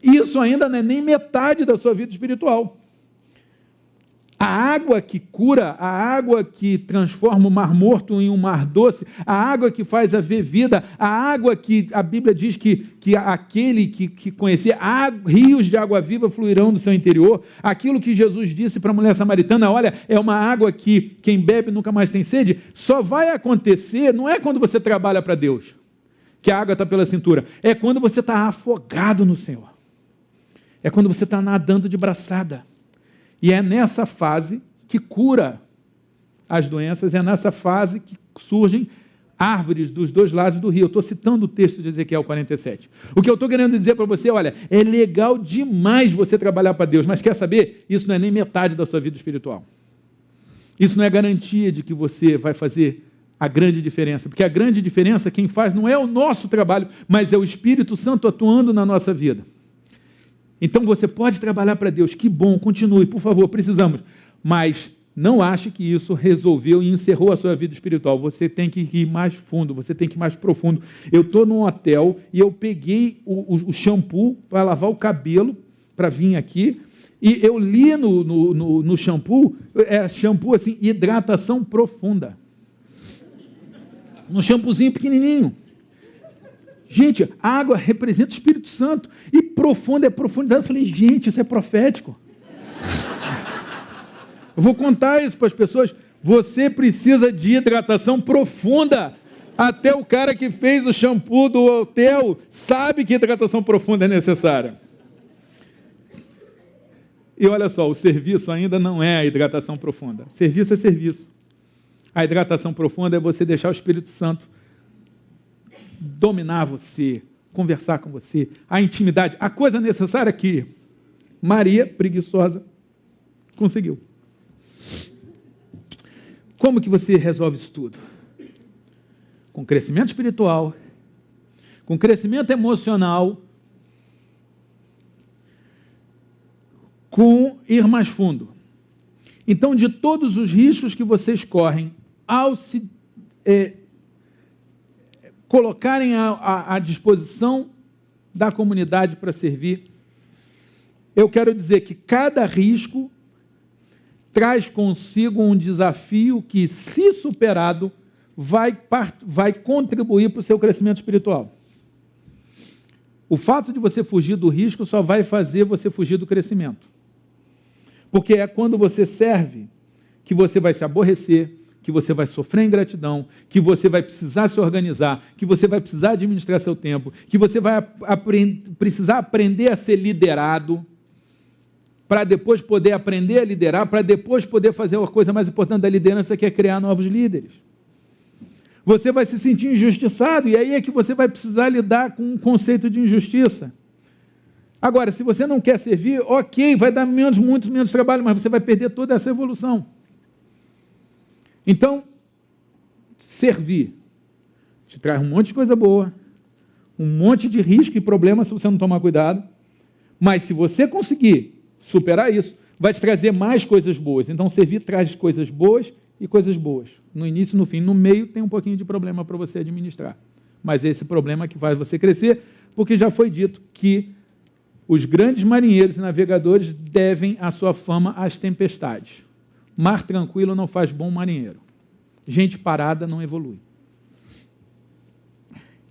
isso ainda não é nem metade da sua vida espiritual. A água que cura, a água que transforma o mar morto em um mar doce, a água que faz haver vida, a água que a Bíblia diz que aquele que conhecer, rios de água viva fluirão do seu interior, aquilo que Jesus disse para a mulher samaritana, olha, é uma água que quem bebe nunca mais tem sede, só vai acontecer, não é quando você trabalha para Deus, que a água está pela cintura, é quando você está afogado no Senhor, é quando você está nadando de braçada, e é nessa fase que cura as doenças, é nessa fase que surgem árvores dos dois lados do rio. Eu estou citando o texto de Ezequiel 47. O que eu estou querendo dizer para você, olha, é legal demais você trabalhar para Deus, mas quer saber? Isso não é nem metade da sua vida espiritual. Isso não é garantia de que você vai fazer a grande diferença, porque a grande diferença quem faz não é o nosso trabalho, mas é o Espírito Santo atuando na nossa vida. Então você pode trabalhar para Deus, que bom, continue, por favor, precisamos, mas não ache que isso resolveu e encerrou a sua vida espiritual, você tem que ir mais fundo, você tem que ir mais profundo. Eu estou num hotel e eu peguei o shampoo para lavar o cabelo, para vir aqui, e eu li no shampoo, shampoo assim, hidratação profunda, um shampoozinho pequenininho. Gente, água representa o Espírito Santo, e profunda é profundidade. Eu falei, gente, isso é profético. Eu vou contar isso para as pessoas. Você precisa de hidratação profunda. Até o cara que fez o shampoo do hotel sabe que hidratação profunda é necessária. E olha só, o serviço ainda não é a hidratação profunda. Serviço é serviço. A hidratação profunda é você deixar o Espírito Santo dominar você, conversar com você, a intimidade, a coisa necessária que Maria, preguiçosa, conseguiu. Como que você resolve isso tudo? Com crescimento espiritual, com crescimento emocional, com ir mais fundo. Então, de todos os riscos que vocês correm ao se colocarem à disposição da comunidade para servir, eu quero dizer que cada risco traz consigo um desafio que, se superado, vai contribuir para o seu crescimento espiritual. O fato de você fugir do risco só vai fazer você fugir do crescimento. Porque é quando você serve que você vai se aborrecer, que você vai sofrer ingratidão, que você vai precisar se organizar, que você vai precisar administrar seu tempo, que você vai precisar aprender a ser liderado, para depois poder aprender a liderar, para depois poder fazer a coisa mais importante da liderança, que é criar novos líderes. Você vai se sentir injustiçado, e aí é que você vai precisar lidar com um conceito de injustiça. Agora, se você não quer servir, ok, vai dar muito menos trabalho, mas você vai perder toda essa evolução. Então, servir te traz um monte de coisa boa, um monte de risco e problema se você não tomar cuidado, mas se você conseguir superar isso, vai te trazer mais coisas boas. Então, servir traz coisas boas e coisas boas. No início, no fim, no meio tem um pouquinho de problema para você administrar. Mas esse problema que faz você crescer, porque já foi dito que os grandes marinheiros e navegadores devem a sua fama às tempestades. Mar tranquilo não faz bom marinheiro. Gente parada não evolui.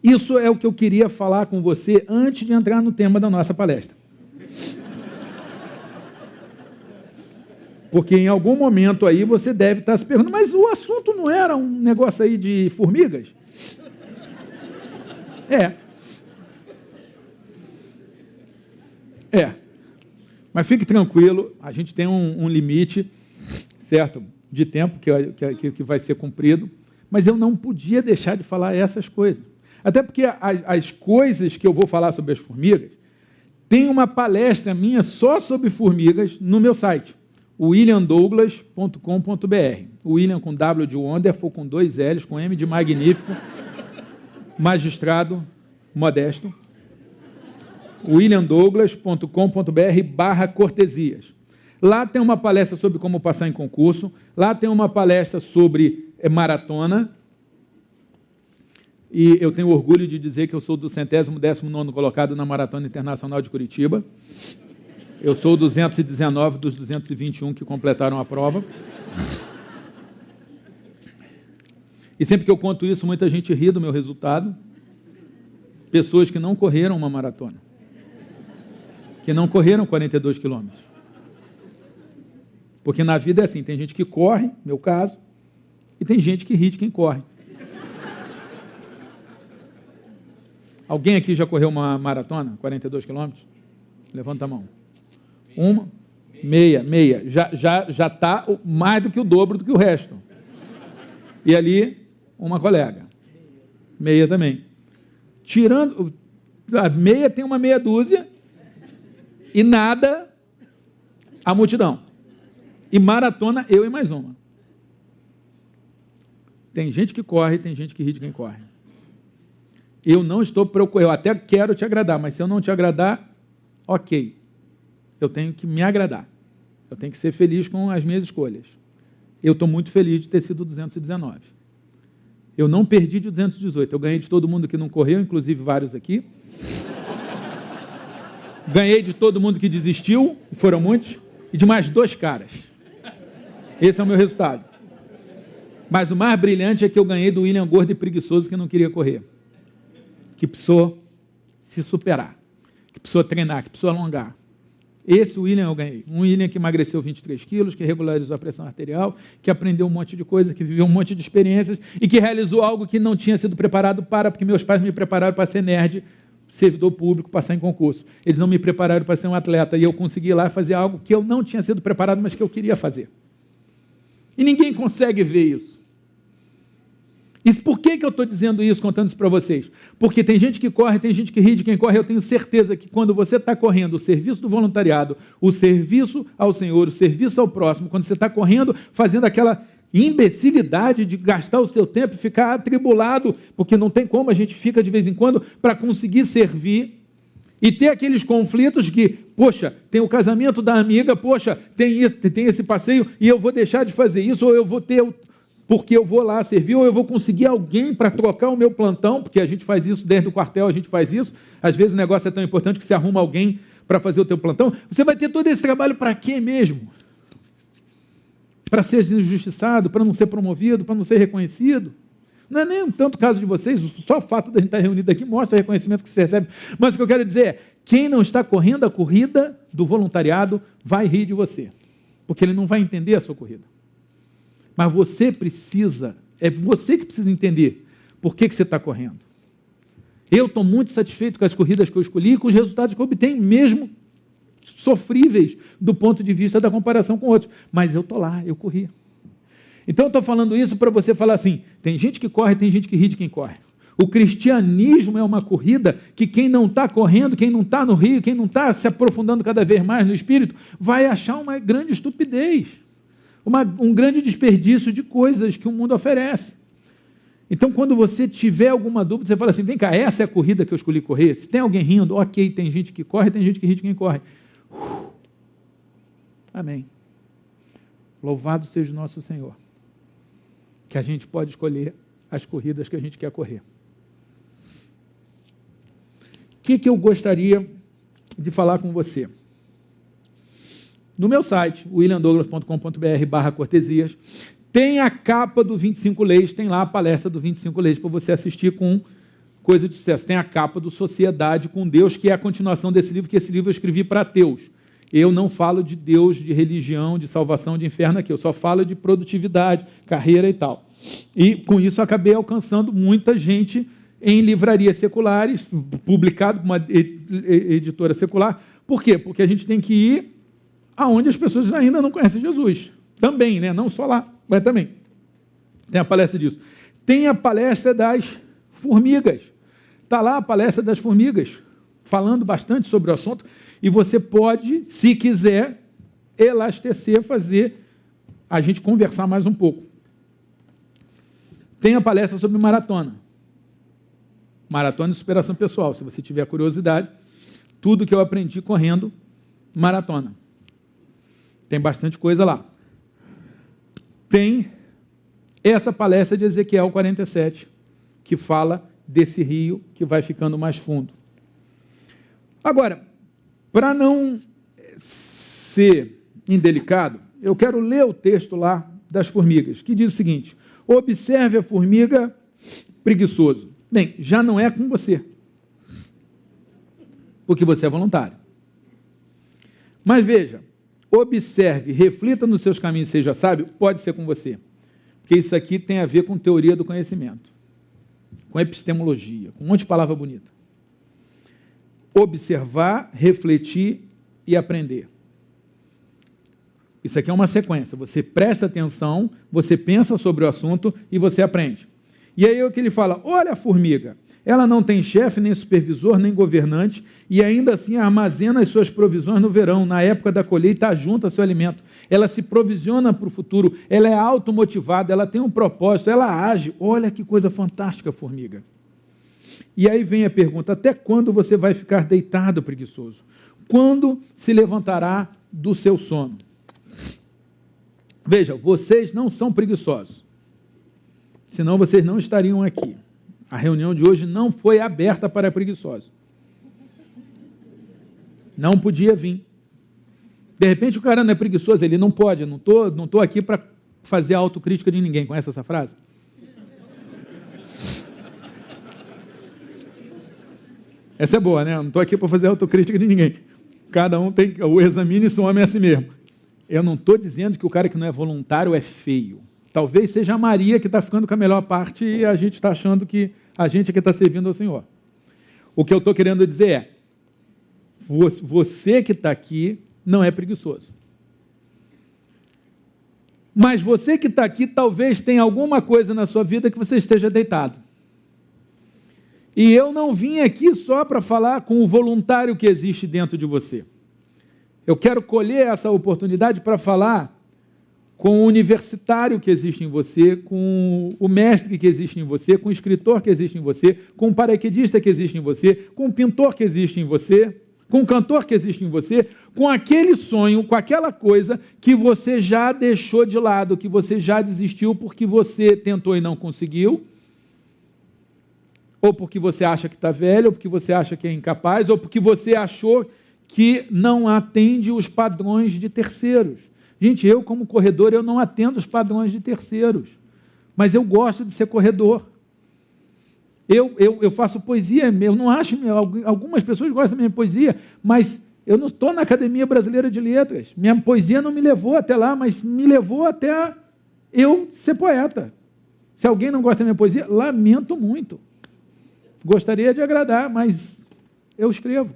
Isso é o que eu queria falar com você antes de entrar no tema da nossa palestra. Porque em algum momento aí você deve estar se perguntando, mas o assunto não era um negócio aí de formigas? Mas fique tranquilo, a gente tem um limite, certo, de tempo que vai ser cumprido, mas eu não podia deixar de falar essas coisas. Até porque as coisas que eu vou falar sobre as formigas, tem uma palestra minha só sobre formigas no meu site, williamdouglas.com.br. William com W de Wonderful, com 2 L's, com M de magnífico, magistrado, modesto. williamdouglas.com.br/cortesias. Lá tem uma palestra sobre como passar em concurso, lá tem uma palestra sobre maratona, e eu tenho orgulho de dizer que eu sou do 119º colocado na Maratona Internacional de Curitiba. Eu sou o 219 dos 221 que completaram a prova. E sempre que eu conto isso, muita gente ri do meu resultado. Pessoas que não correram uma maratona, que não correram 42 quilômetros. Porque na vida é assim, tem gente que corre, meu caso, e tem gente que ri de quem corre. Alguém aqui já correu uma maratona, 42 quilômetros? Levanta a mão. Uma? Meia. Já está mais do que o dobro do que o resto. E ali, uma colega. Meia também. Tirando, a meia tem uma meia dúzia e nada a multidão. E maratona, eu e mais uma. Tem gente que corre, tem gente que ri de quem corre. Eu não estou preocupado, eu até quero te agradar, mas se eu não te agradar, ok. Eu tenho que me agradar. Eu tenho que ser feliz com as minhas escolhas. Eu estou muito feliz de ter sido 219. Eu não perdi de 218. Eu ganhei de todo mundo que não correu, inclusive vários aqui. Ganhei de todo mundo que desistiu, e foram muitos, e de mais 2 caras. Esse é o meu resultado. Mas o mais brilhante é que eu ganhei do William gordo e preguiçoso que não queria correr. Que precisou se superar. Que precisou treinar, que precisou alongar. Esse William eu ganhei. Um William que emagreceu 23 quilos, que regularizou a pressão arterial, que aprendeu um monte de coisa, que viveu um monte de experiências e que realizou algo que não tinha sido preparado para, porque meus pais me prepararam para ser nerd, servidor público, passar em concurso. Eles não me prepararam para ser um atleta e eu consegui lá fazer algo que eu não tinha sido preparado, mas que eu queria fazer. E ninguém consegue ver isso. E por que eu estou dizendo isso, contando isso para vocês? Porque tem gente que corre, tem gente que ri de quem corre. Eu tenho certeza que quando você está correndo o serviço do voluntariado, o serviço ao Senhor, o serviço ao próximo, quando você está correndo, fazendo aquela imbecilidade de gastar o seu tempo e ficar atribulado, porque não tem como, a gente fica de vez em quando para conseguir servir, e ter aqueles conflitos que, poxa, tem o casamento da amiga, poxa, tem esse passeio, e eu vou deixar de fazer isso, ou eu vou ter... porque eu vou lá servir, ou eu vou conseguir alguém para trocar o meu plantão, porque a gente faz isso desde o quartel, a gente faz isso, às vezes o negócio é tão importante que você arruma alguém para fazer o teu plantão, você vai ter todo esse trabalho para quê mesmo? para ser injustiçado, para não ser promovido, para não ser reconhecido. Não é nem tanto o caso de vocês, só o fato de a gente estar reunido aqui mostra o reconhecimento que se recebe. Mas o que eu quero dizer é, quem não está correndo a corrida do voluntariado vai rir de você, porque ele não vai entender a sua corrida. Mas você precisa, é você que precisa entender por que você está correndo. Eu estou muito satisfeito com as corridas que eu escolhi e com os resultados que eu obtenho, mesmo sofríveis do ponto de vista da comparação com outros. Mas eu estou lá, eu corri. Então eu estou falando isso para você falar assim, tem gente que corre, tem gente que ri de quem corre. O cristianismo é uma corrida que quem não está correndo, quem não está no rio, quem não está se aprofundando cada vez mais no Espírito, vai achar uma grande estupidez, um grande desperdício de coisas que o mundo oferece. Então, quando você tiver alguma dúvida, você fala assim, vem cá, essa é a corrida que eu escolhi correr? Se tem alguém rindo, ok, tem gente que corre, tem gente que ri de quem corre. Amém. Louvado seja o nosso Senhor, que a gente pode escolher as corridas que a gente quer correr. O que eu gostaria de falar com você? No meu site, williamdouglas.com.br/cortesias, tem a capa do 25 Leis, tem lá a palestra do 25 Leis para você assistir com coisa de sucesso. Tem a capa do Sociedade com Deus, que é a continuação desse livro, que esse livro eu escrevi para ateus. Eu não falo de Deus, de religião, de salvação, de inferno aqui, eu só falo de produtividade, carreira e tal. E com isso acabei alcançando muita gente em livrarias seculares, publicado por uma editora secular. Por quê? Porque a gente tem que ir aonde as pessoas ainda não conhecem Jesus. Também, né? Não só lá, mas também. Tem a palestra disso. Tem a palestra das formigas. Está lá a palestra das formigas, falando bastante sobre o assunto, e você pode, se quiser, elastecer, fazer a gente conversar mais um pouco. Tem a palestra sobre maratona. Maratona e superação pessoal. Se você tiver curiosidade, tudo que eu aprendi correndo, maratona. Tem bastante coisa lá. Tem essa palestra de Ezequiel 47, que fala desse rio que vai ficando mais fundo. Agora, para não ser indelicado, eu quero ler o texto lá das formigas, que diz o seguinte: observe a formiga preguiçoso. Bem, já não é com você, porque você é voluntário. Mas veja, observe, reflita nos seus caminhos, seja sábio, pode ser com você. Porque isso aqui tem a ver com teoria do conhecimento, com epistemologia, com um monte de palavra bonita. Observar, refletir e aprender. Isso aqui é uma sequência. Você presta atenção, você pensa sobre o assunto e você aprende. E aí é o que ele fala, olha a formiga, ela não tem chefe, nem supervisor, nem governante, e ainda assim armazena as suas provisões no verão, na época da colheita, junta seu alimento. Ela se provisiona para o futuro, ela é automotivada, ela tem um propósito, ela age. Olha que coisa fantástica, formiga. E aí vem a pergunta, até quando você vai ficar deitado, preguiçoso? Quando se levantará do seu sono? Veja, vocês não são preguiçosos, senão vocês não estariam aqui. A reunião de hoje não foi aberta para preguiçosos. Não podia vir. De repente o cara não é preguiçoso, ele não pode, não estou aqui para fazer autocrítica de ninguém. Conhece essa frase? Essa é boa, né? Eu não estou aqui para fazer autocrítica de ninguém. Cada um tem, o examine-se, o homem é a si mesmo. Eu não estou dizendo que o cara que não é voluntário é feio. Talvez seja a Maria que está ficando com a melhor parte e a gente está achando que a gente é que está servindo ao Senhor. O que eu estou querendo dizer é, você que está aqui não é preguiçoso. Mas você que está aqui talvez tenha alguma coisa na sua vida que você esteja deitado. E eu não vim aqui só para falar com o voluntário que existe dentro de você. Eu quero colher essa oportunidade para falar com o universitário que existe em você, com o mestre que existe em você, com o escritor que existe em você, com o paraquedista que existe em você, com o pintor que existe em você, com o cantor que existe em você, com aquele sonho, com aquela coisa que você já deixou de lado, que você já desistiu porque você tentou e não conseguiu, ou porque você acha que está velho, ou porque você acha que é incapaz, ou porque você achou que não atende os padrões de terceiros. Gente, eu como corredor, eu não atendo os padrões de terceiros, mas eu gosto de ser corredor. Eu faço poesia, eu não acho, algumas pessoas gostam da minha poesia, mas eu não estou na Academia Brasileira de Letras. Minha poesia não me levou até lá, mas me levou até eu ser poeta. Se alguém não gosta da minha poesia, lamento muito. Gostaria de agradar, mas eu escrevo.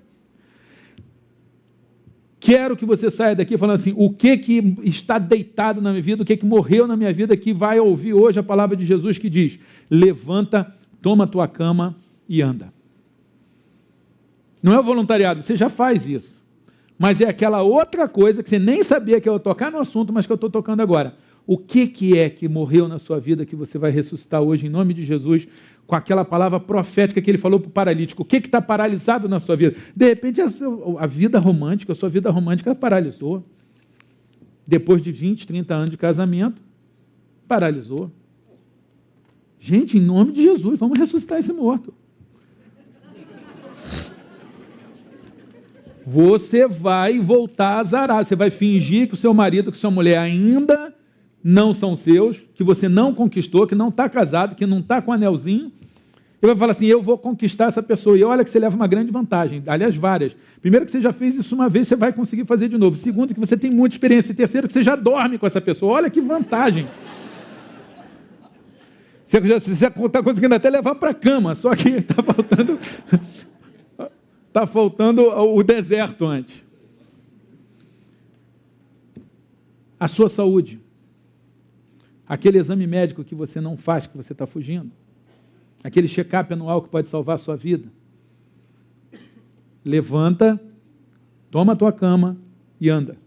Quero que você saia daqui falando assim, o que está deitado na minha vida, o que morreu na minha vida, que vai ouvir hoje a palavra de Jesus que diz, levanta, toma a tua cama e anda. Não é o voluntariado, você já faz isso. Mas é aquela outra coisa que você nem sabia que eu ia tocar no assunto, mas que eu estou tocando agora. O que é que morreu na sua vida que você vai ressuscitar hoje em nome de Jesus com aquela palavra profética que ele falou para o paralítico? O que está paralisado na sua vida? De repente a vida romântica, a sua vida romântica paralisou. Depois de 20, 30 anos de casamento, paralisou. Gente, em nome de Jesus, vamos ressuscitar esse morto. Você vai voltar azarado, você vai fingir que o seu marido, que sua mulher ainda não são seus, que você não conquistou, que não está casado, que não está com anelzinho, e vai falar assim, eu vou conquistar essa pessoa, e olha que você leva uma grande vantagem, aliás, várias. Primeiro que você já fez isso uma vez, você vai conseguir fazer de novo. Segundo que você tem muita experiência. E terceiro que você já dorme com essa pessoa, olha que vantagem. Você já está conseguindo até levar para a cama, só que está faltando o deserto antes. A sua saúde. Aquele exame médico que você não faz, que você está fugindo. Aquele check-up anual que pode salvar a sua vida. Levanta, toma a tua cama e anda.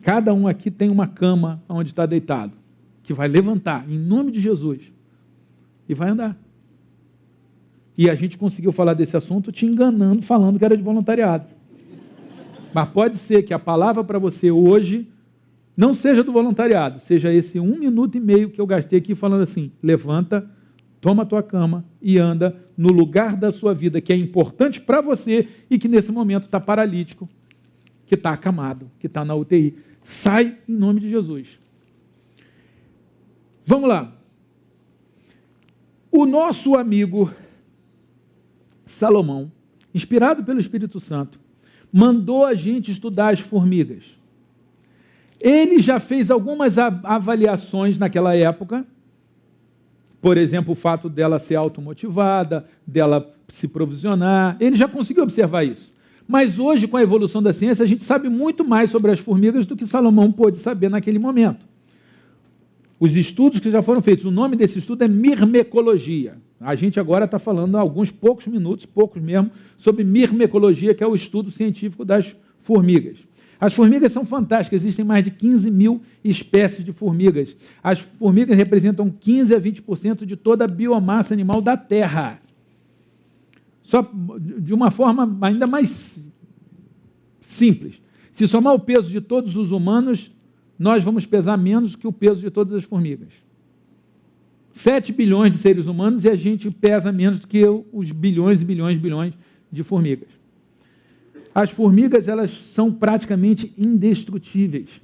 Cada um aqui tem uma cama onde está deitado, que vai levantar, em nome de Jesus, e vai andar. E a gente conseguiu falar desse assunto te enganando, falando que era de voluntariado. Mas pode ser que a palavra para você hoje não seja do voluntariado, seja esse 1 minuto e meio que eu gastei aqui falando assim, levanta, toma a tua cama e anda no lugar da sua vida que é importante para você e que nesse momento está paralítico, que está acamado, que está na UTI. Sai em nome de Jesus. Vamos lá. O nosso amigo Salomão, inspirado pelo Espírito Santo, mandou a gente estudar as formigas. Ele já fez algumas avaliações naquela época, por exemplo, o fato dela ser automotivada, dela se provisionar, ele já conseguiu observar isso. Mas hoje, com a evolução da ciência, a gente sabe muito mais sobre as formigas do que Salomão pôde saber naquele momento. Os estudos que já foram feitos, o nome desse estudo é mirmecologia. A gente agora está falando há alguns poucos minutos, poucos mesmo, sobre mirmecologia, que é o estudo científico das formigas. As formigas são fantásticas, existem mais de 15 mil espécies de formigas. As formigas representam 15 a 20% de toda a biomassa animal da Terra. Só de uma forma ainda mais simples. Se somar o peso de todos os humanos, nós vamos pesar menos que o peso de todas as formigas. 7 bilhões de seres humanos e a gente pesa menos do que os bilhões e bilhões e bilhões de formigas. As formigas, elas são praticamente indestrutíveis.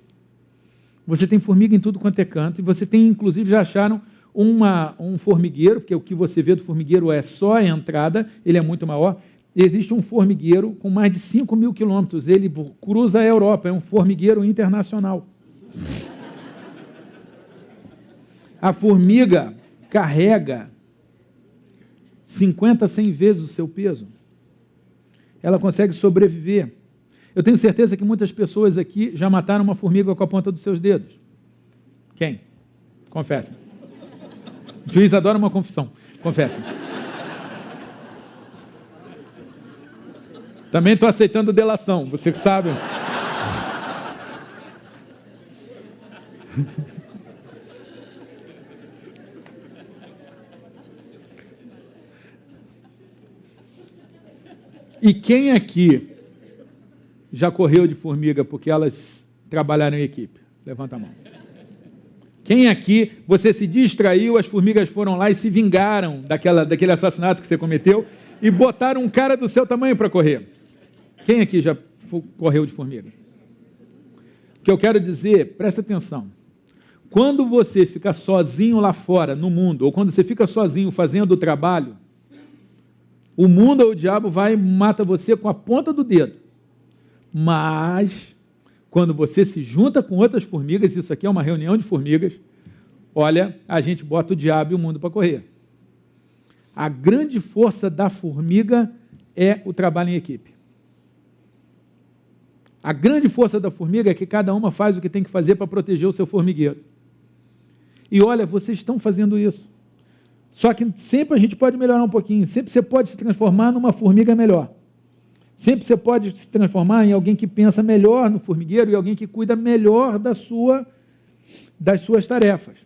Você tem formiga em tudo quanto é canto, e você tem, inclusive, já acharam um formigueiro, porque o que você vê do formigueiro é só a entrada, ele é muito maior. Existe um formigueiro com mais de 5 mil quilômetros, ele cruza a Europa, é um formigueiro internacional. A formiga carrega 50 a 100 vezes o seu peso. Ela consegue sobreviver. Eu tenho certeza que muitas pessoas aqui já mataram uma formiga com a ponta dos seus dedos. Quem? Confessa. O juiz adora uma confissão. Confessa. Também estou aceitando delação, você que sabe. E quem aqui já correu de formiga porque elas trabalharam em equipe? Levanta a mão. Quem aqui, você se distraiu, as formigas foram lá e se vingaram daquele assassinato que você cometeu e botaram um cara do seu tamanho para correr? Quem aqui já correu de formiga? O que eu quero dizer, presta atenção, quando você fica sozinho lá fora, no mundo, ou quando você fica sozinho fazendo o trabalho, o mundo ou o diabo vai e mata você com a ponta do dedo. Mas, quando você se junta com outras formigas, isso aqui é uma reunião de formigas, olha, a gente bota o diabo e o mundo para correr. A grande força da formiga é o trabalho em equipe. A grande força da formiga é que cada uma faz o que tem que fazer para proteger o seu formigueiro. E olha, vocês estão fazendo isso. Só que sempre a gente pode melhorar um pouquinho, sempre você pode se transformar numa formiga melhor. Sempre você pode se transformar em alguém que pensa melhor no formigueiro e alguém que cuida melhor das suas tarefas.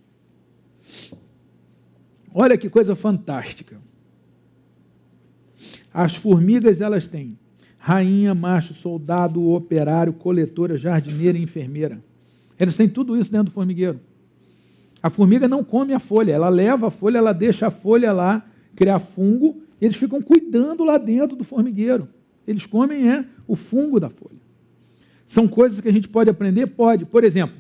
Olha que coisa fantástica. As formigas, elas têm rainha, macho, soldado, operário, coletora, jardineira e enfermeira. Eles têm tudo isso dentro do formigueiro. A formiga não come a folha, ela leva a folha, ela deixa a folha lá, criar fungo, e eles ficam cuidando lá dentro do formigueiro. Eles comem o fungo da folha. São coisas que a gente pode aprender? Pode. Por exemplo,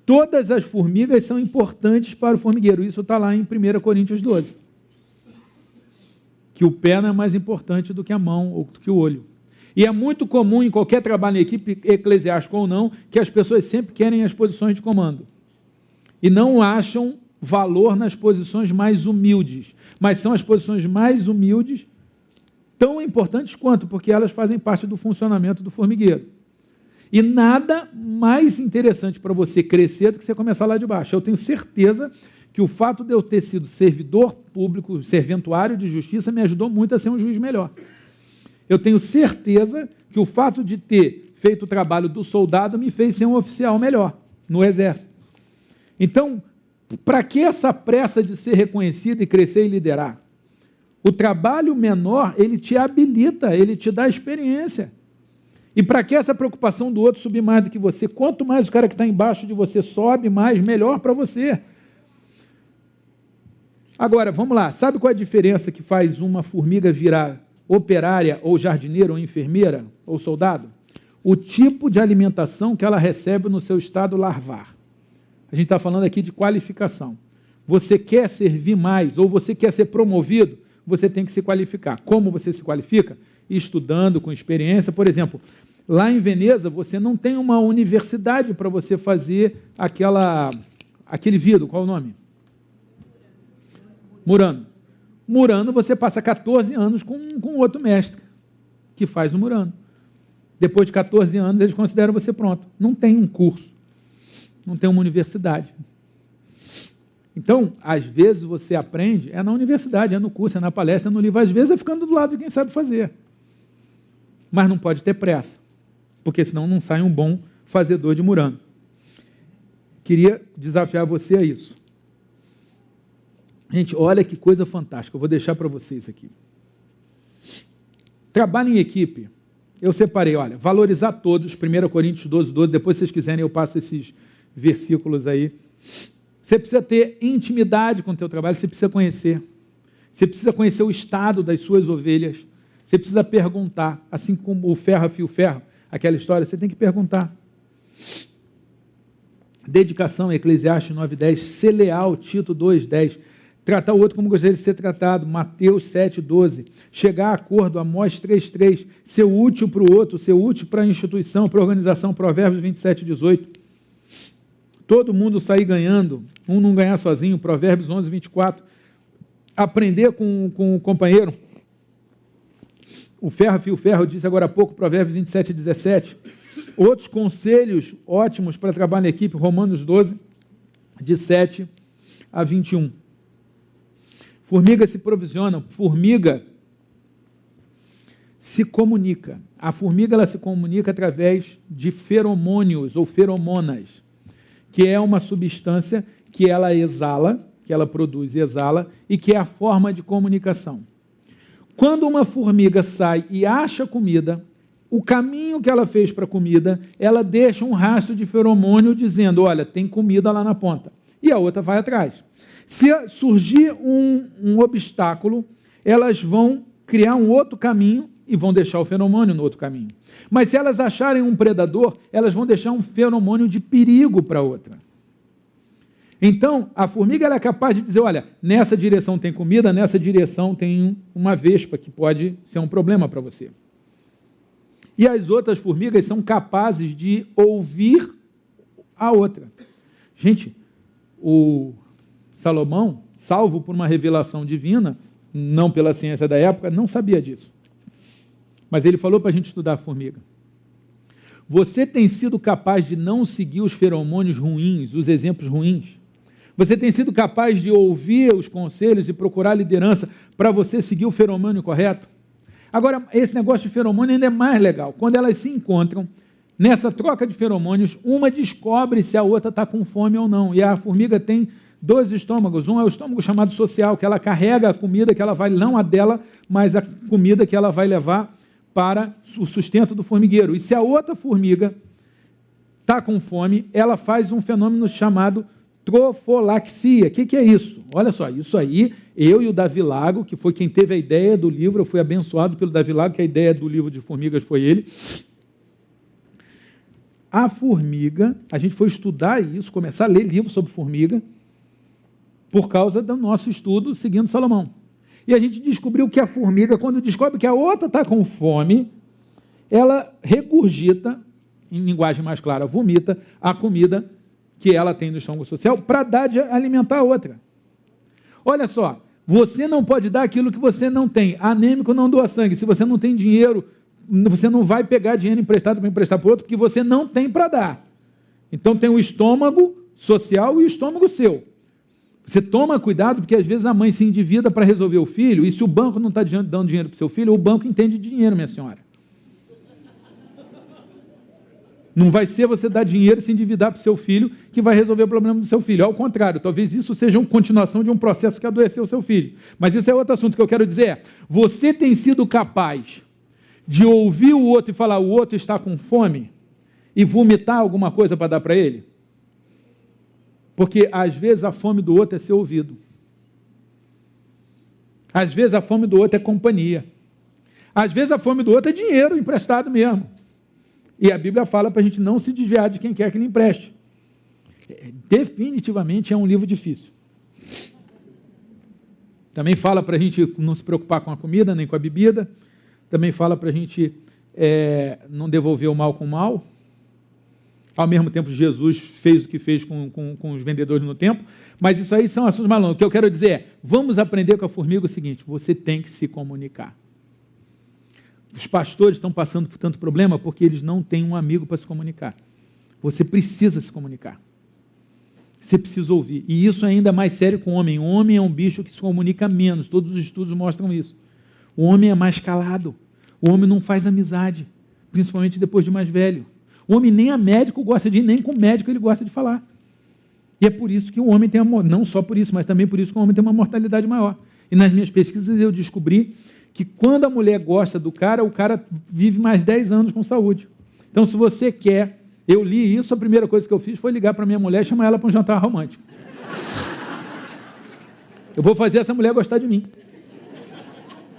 todas as formigas são importantes para o formigueiro. Isso está lá em 1 Coríntios 12. Que o pé não é mais importante do que a mão ou do que o olho. E é muito comum em qualquer trabalho em equipe, eclesiástico ou não, que as pessoas sempre querem as posições de comando. E não acham valor nas posições mais humildes. Mas são as posições mais humildes tão importantes quanto, porque elas fazem parte do funcionamento do formigueiro. E nada mais interessante para você crescer do que você começar lá de baixo. Eu tenho certeza que o fato de eu ter sido servidor público, serventuário de justiça, me ajudou muito a ser um juiz melhor. Eu tenho certeza que o fato de ter feito o trabalho do soldado me fez ser um oficial melhor no Exército. Então, para que essa pressa de ser reconhecido e crescer e liderar? O trabalho menor, ele te habilita, ele te dá experiência. E para que essa preocupação do outro subir mais do que você? Quanto mais o cara que está embaixo de você sobe, mais, melhor para você. Agora, vamos lá, sabe qual é a diferença que faz uma formiga virar operária, ou jardineira, ou enfermeira, ou soldado? O tipo de alimentação que ela recebe no seu estado larvar. A gente está falando aqui de qualificação. Você quer servir mais, ou você quer ser promovido, você tem que se qualificar. Como você se qualifica? Estudando, com experiência. Por exemplo, lá em Veneza, você não tem uma universidade para você fazer aquele vidro, qual é o nome? Murano. Murano, você passa 14 anos com outro mestre, que faz o Murano. Depois de 14 anos, eles consideram você pronto. Não tem um curso, não tem uma universidade. Então, às vezes você aprende, é na universidade, é no curso, é na palestra, é no livro, às vezes é ficando do lado de quem sabe fazer. Mas não pode ter pressa, porque senão não sai um bom fazedor de Murano. Queria desafiar você a isso. Gente, olha que coisa fantástica, eu vou deixar para vocês aqui. Trabalho em equipe, eu separei, olha, valorizar todos, 1 Coríntios 12, 12, depois se vocês quiserem eu passo esses versículos aí. Você precisa ter intimidade com o teu trabalho, você precisa conhecer. Você precisa conhecer o estado das suas ovelhas. Você precisa perguntar, assim como o ferro afia o ferro, aquela história, você tem que perguntar. Dedicação, Eclesiastes 9:10, ser leal, Tito 2:10, tratar o outro como gostaria de ser tratado, Mateus 7:12, chegar a acordo, Amós 3:3, ser útil para o outro, ser útil para a instituição, para a organização, Provérbios 27:18. Todo mundo sair ganhando, um não ganhar sozinho, Provérbios 11:24. Aprender com o companheiro. O ferro afia o ferro, eu disse agora há pouco, Provérbios 27:17. Outros conselhos ótimos para trabalhar na equipe, Romanos 12, de 7 a 21. Formiga se provisiona, formiga se comunica. A formiga ela se comunica através de feromônios ou feromonas, que é uma substância que ela exala, que ela produz e exala, e que é a forma de comunicação. Quando uma formiga sai e acha comida, o caminho que ela fez para a comida, ela deixa um rastro de feromônio dizendo, olha, tem comida lá na ponta. E a outra vai atrás. Se surgir um obstáculo, elas vão criar um outro caminho e vão deixar o feromônio no outro caminho. Mas se elas acharem um predador, elas vão deixar um feromônio de perigo para a outra. Então, a formiga ela é capaz de dizer, olha, nessa direção tem comida, nessa direção tem uma vespa, que pode ser um problema para você. E as outras formigas são capazes de ouvir a outra. Gente, o Salomão, salvo por uma revelação divina, não pela ciência da época, não sabia disso. Mas ele falou para a gente estudar a formiga. Você tem sido capaz de não seguir os feromônios ruins, os exemplos ruins? Você tem sido capaz de ouvir os conselhos e procurar liderança para você seguir o feromônio correto? Agora, esse negócio de feromônio ainda é mais legal. Quando elas se encontram, nessa troca de feromônios, uma descobre se a outra está com fome ou não. E a formiga tem dois estômagos. Um é o estômago chamado social, que ela carrega a comida que ela vai, não a dela, mas a comida que ela vai levar para o sustento do formigueiro. E se a outra formiga está com fome, ela faz um fenômeno chamado trofolaxia. O que é isso? Olha só, isso aí, eu e o Davi Lago, que foi quem teve a ideia do livro, eu fui abençoado pelo Davi Lago, que a ideia do livro de formigas foi ele. A formiga, a gente foi estudar isso, começar a ler livros sobre formiga, por causa do nosso estudo seguindo Salomão. E a gente descobriu que a formiga, quando descobre que a outra está com fome, ela regurgita, em linguagem mais clara, vomita a comida que ela tem no estômago social para dar de alimentar a outra. Olha só, você não pode dar aquilo que você não tem. Anêmico não doa sangue. Se você não tem dinheiro, você não vai pegar dinheiro emprestado para emprestar para o outro, porque você não tem para dar. Então tem o estômago social e o estômago seu. Você toma cuidado, porque às vezes a mãe se endivida para resolver o filho, e se o banco não está dando dinheiro para o seu filho, o banco entende de dinheiro, minha senhora. Não vai ser você dar dinheiro e se endividar para o seu filho que vai resolver o problema do seu filho. Ao contrário, talvez isso seja uma continuação de um processo que adoeceu o seu filho. Mas isso é outro assunto que eu quero dizer. Você tem sido capaz de ouvir o outro e falar, o outro está com fome, e vomitar alguma coisa para dar para ele? Porque às vezes a fome do outro é ser ouvido. Às vezes a fome do outro é companhia. Às vezes a fome do outro é dinheiro emprestado mesmo. E a Bíblia fala para a gente não se desviar de quem quer que lhe empreste. Definitivamente é um livro difícil. Também fala para a gente não se preocupar com a comida, nem com a bebida. Também fala para a gente não devolver o mal com o mal. Ao mesmo tempo, Jesus fez o que fez com os vendedores no templo. Mas isso aí são assuntos malucos. O que eu quero dizer é, vamos aprender com a formiga o seguinte, você tem que se comunicar. Os pastores estão passando por tanto problema porque eles não têm um amigo para se comunicar. Você precisa se comunicar. Você precisa ouvir. E isso é ainda mais sério com o homem. O homem é um bicho que se comunica menos. Todos os estudos mostram isso. O homem é mais calado. O homem não faz amizade, principalmente depois de mais velho. O homem nem a médico gosta de ir, nem com o médico ele gosta de falar. E é por isso que o homem tem, não só por isso, mas também por isso que o homem tem uma mortalidade maior. E nas minhas pesquisas eu descobri que quando a mulher gosta do cara, o cara vive mais 10 anos com saúde. Então, se você quer, eu li isso, a primeira coisa que eu fiz foi ligar para minha mulher e chamar ela para um jantar romântico. Eu vou fazer essa mulher gostar de mim.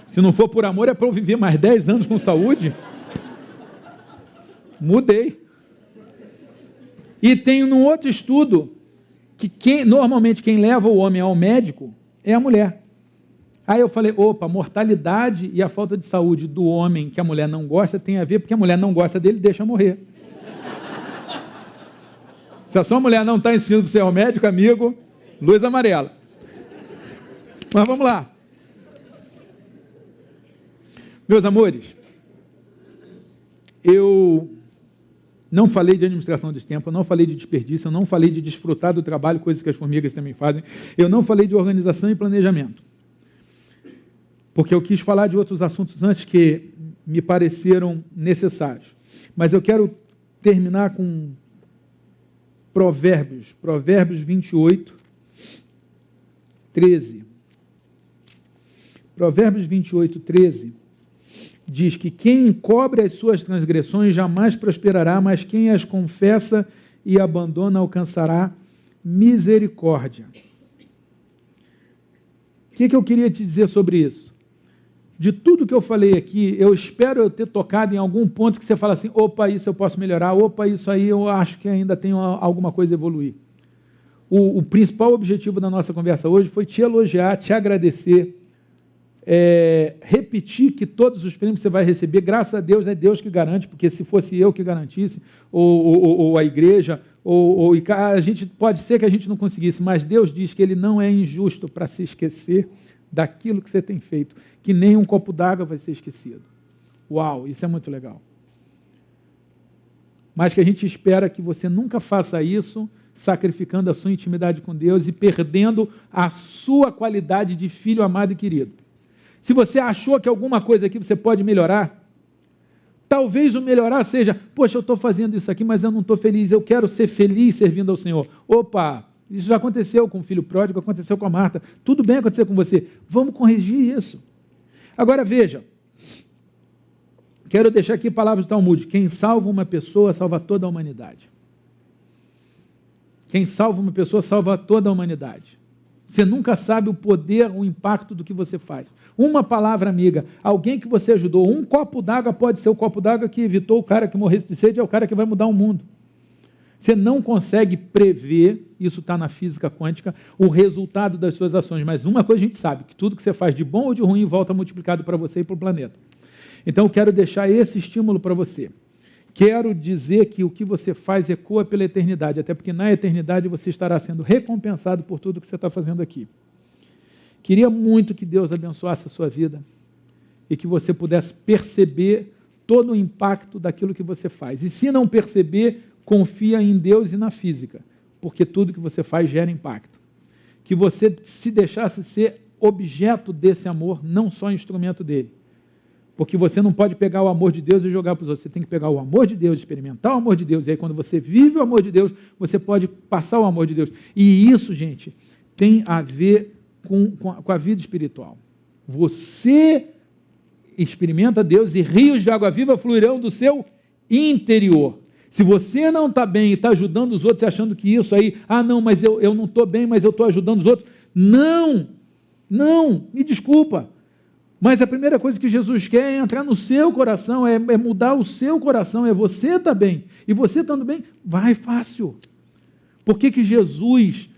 Se não for por amor, é para eu viver mais 10 anos com saúde. Mudei. E tem um outro estudo que normalmente quem leva o homem ao médico é a mulher. Aí eu falei, opa, a mortalidade e a falta de saúde do homem que a mulher não gosta tem a ver porque a mulher não gosta dele, deixa morrer. Se a sua mulher não está insistindo para você ir ao médico, amigo, luz amarela. Mas vamos lá. Meus amores, eu não falei de administração de tempo, eu não falei de desperdício, eu não falei de desfrutar do trabalho, coisas que as formigas também fazem, eu não falei de organização e planejamento, porque eu quis falar de outros assuntos antes que me pareceram necessários. Mas eu quero terminar com Provérbios 28, 13. Provérbios 28, 13 diz que quem encobre as suas transgressões jamais prosperará, mas quem as confessa e abandona alcançará misericórdia. O que eu queria te dizer sobre isso? de tudo que eu falei aqui, eu espero eu ter tocado em algum ponto que você fala assim, opa, isso eu posso melhorar, opa, isso aí eu acho que ainda tem alguma coisa a evoluir. O principal objetivo da nossa conversa hoje foi te elogiar, te agradecer, repetir que todos os prêmios que você vai receber, graças a Deus, é Deus que garante, porque se fosse eu que garantisse, ou a igreja, a gente pode ser que a gente não conseguisse, mas Deus diz que Ele não é injusto para se esquecer daquilo que você tem feito, que nem um copo d'água vai ser esquecido. Uau, isso é muito legal. Mas que a gente espera que você nunca faça isso, sacrificando a sua intimidade com Deus e perdendo a sua qualidade de filho amado e querido. Se você achou que alguma coisa aqui você pode melhorar, talvez o melhorar seja, poxa, eu estou fazendo isso aqui, mas eu não estou feliz, eu quero ser feliz servindo ao Senhor. Opa, isso já aconteceu com o filho pródigo, aconteceu com a Marta, tudo bem acontecer com você, vamos corrigir isso. Agora veja, quero deixar aqui palavras do Talmud, quem salva uma pessoa salva toda a humanidade. Quem salva uma pessoa salva toda a humanidade. Você nunca sabe o poder, o impacto do que você faz. Uma palavra amiga, alguém que você ajudou, um copo d'água pode ser o copo d'água que evitou o cara que morresse de sede, é o cara que vai mudar o mundo. Você não consegue prever, isso está na física quântica, o resultado das suas ações, mas uma coisa a gente sabe, que tudo que você faz de bom ou de ruim volta multiplicado para você e para o planeta. Então eu quero deixar esse estímulo para você. Quero dizer que o que você faz ecoa pela eternidade, até porque na eternidade você estará sendo recompensado por tudo que você está fazendo aqui. Queria muito que Deus abençoasse a sua vida e que você pudesse perceber todo o impacto daquilo que você faz. E se não perceber, confia em Deus e na física, porque tudo que você faz gera impacto. Que você se deixasse ser objeto desse amor, não só instrumento dele. Porque você não pode pegar o amor de Deus e jogar para os outros. Você tem que pegar o amor de Deus, experimentar o amor de Deus. E aí, quando você vive o amor de Deus, você pode passar o amor de Deus. E isso, gente, tem a ver com a vida espiritual. Você experimenta Deus e rios de água viva fluirão do seu interior. Se você não está bem e está ajudando os outros, achando que isso aí, não, mas eu não estou bem, mas eu estou ajudando os outros. Não, me desculpa. Mas a primeira coisa que Jesus quer é entrar no seu coração, é mudar o seu coração, é você estar bem. E você estando bem, vai fácil. Por que Jesus,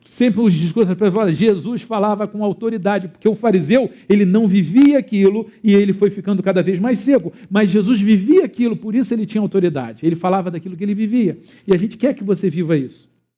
sempre os discursos, Jesus falava com autoridade, porque o fariseu, ele não vivia aquilo e ele foi ficando cada vez mais seco. Mas Jesus vivia aquilo, por isso ele tinha autoridade. Ele falava daquilo que ele vivia. E a gente quer que você viva isso.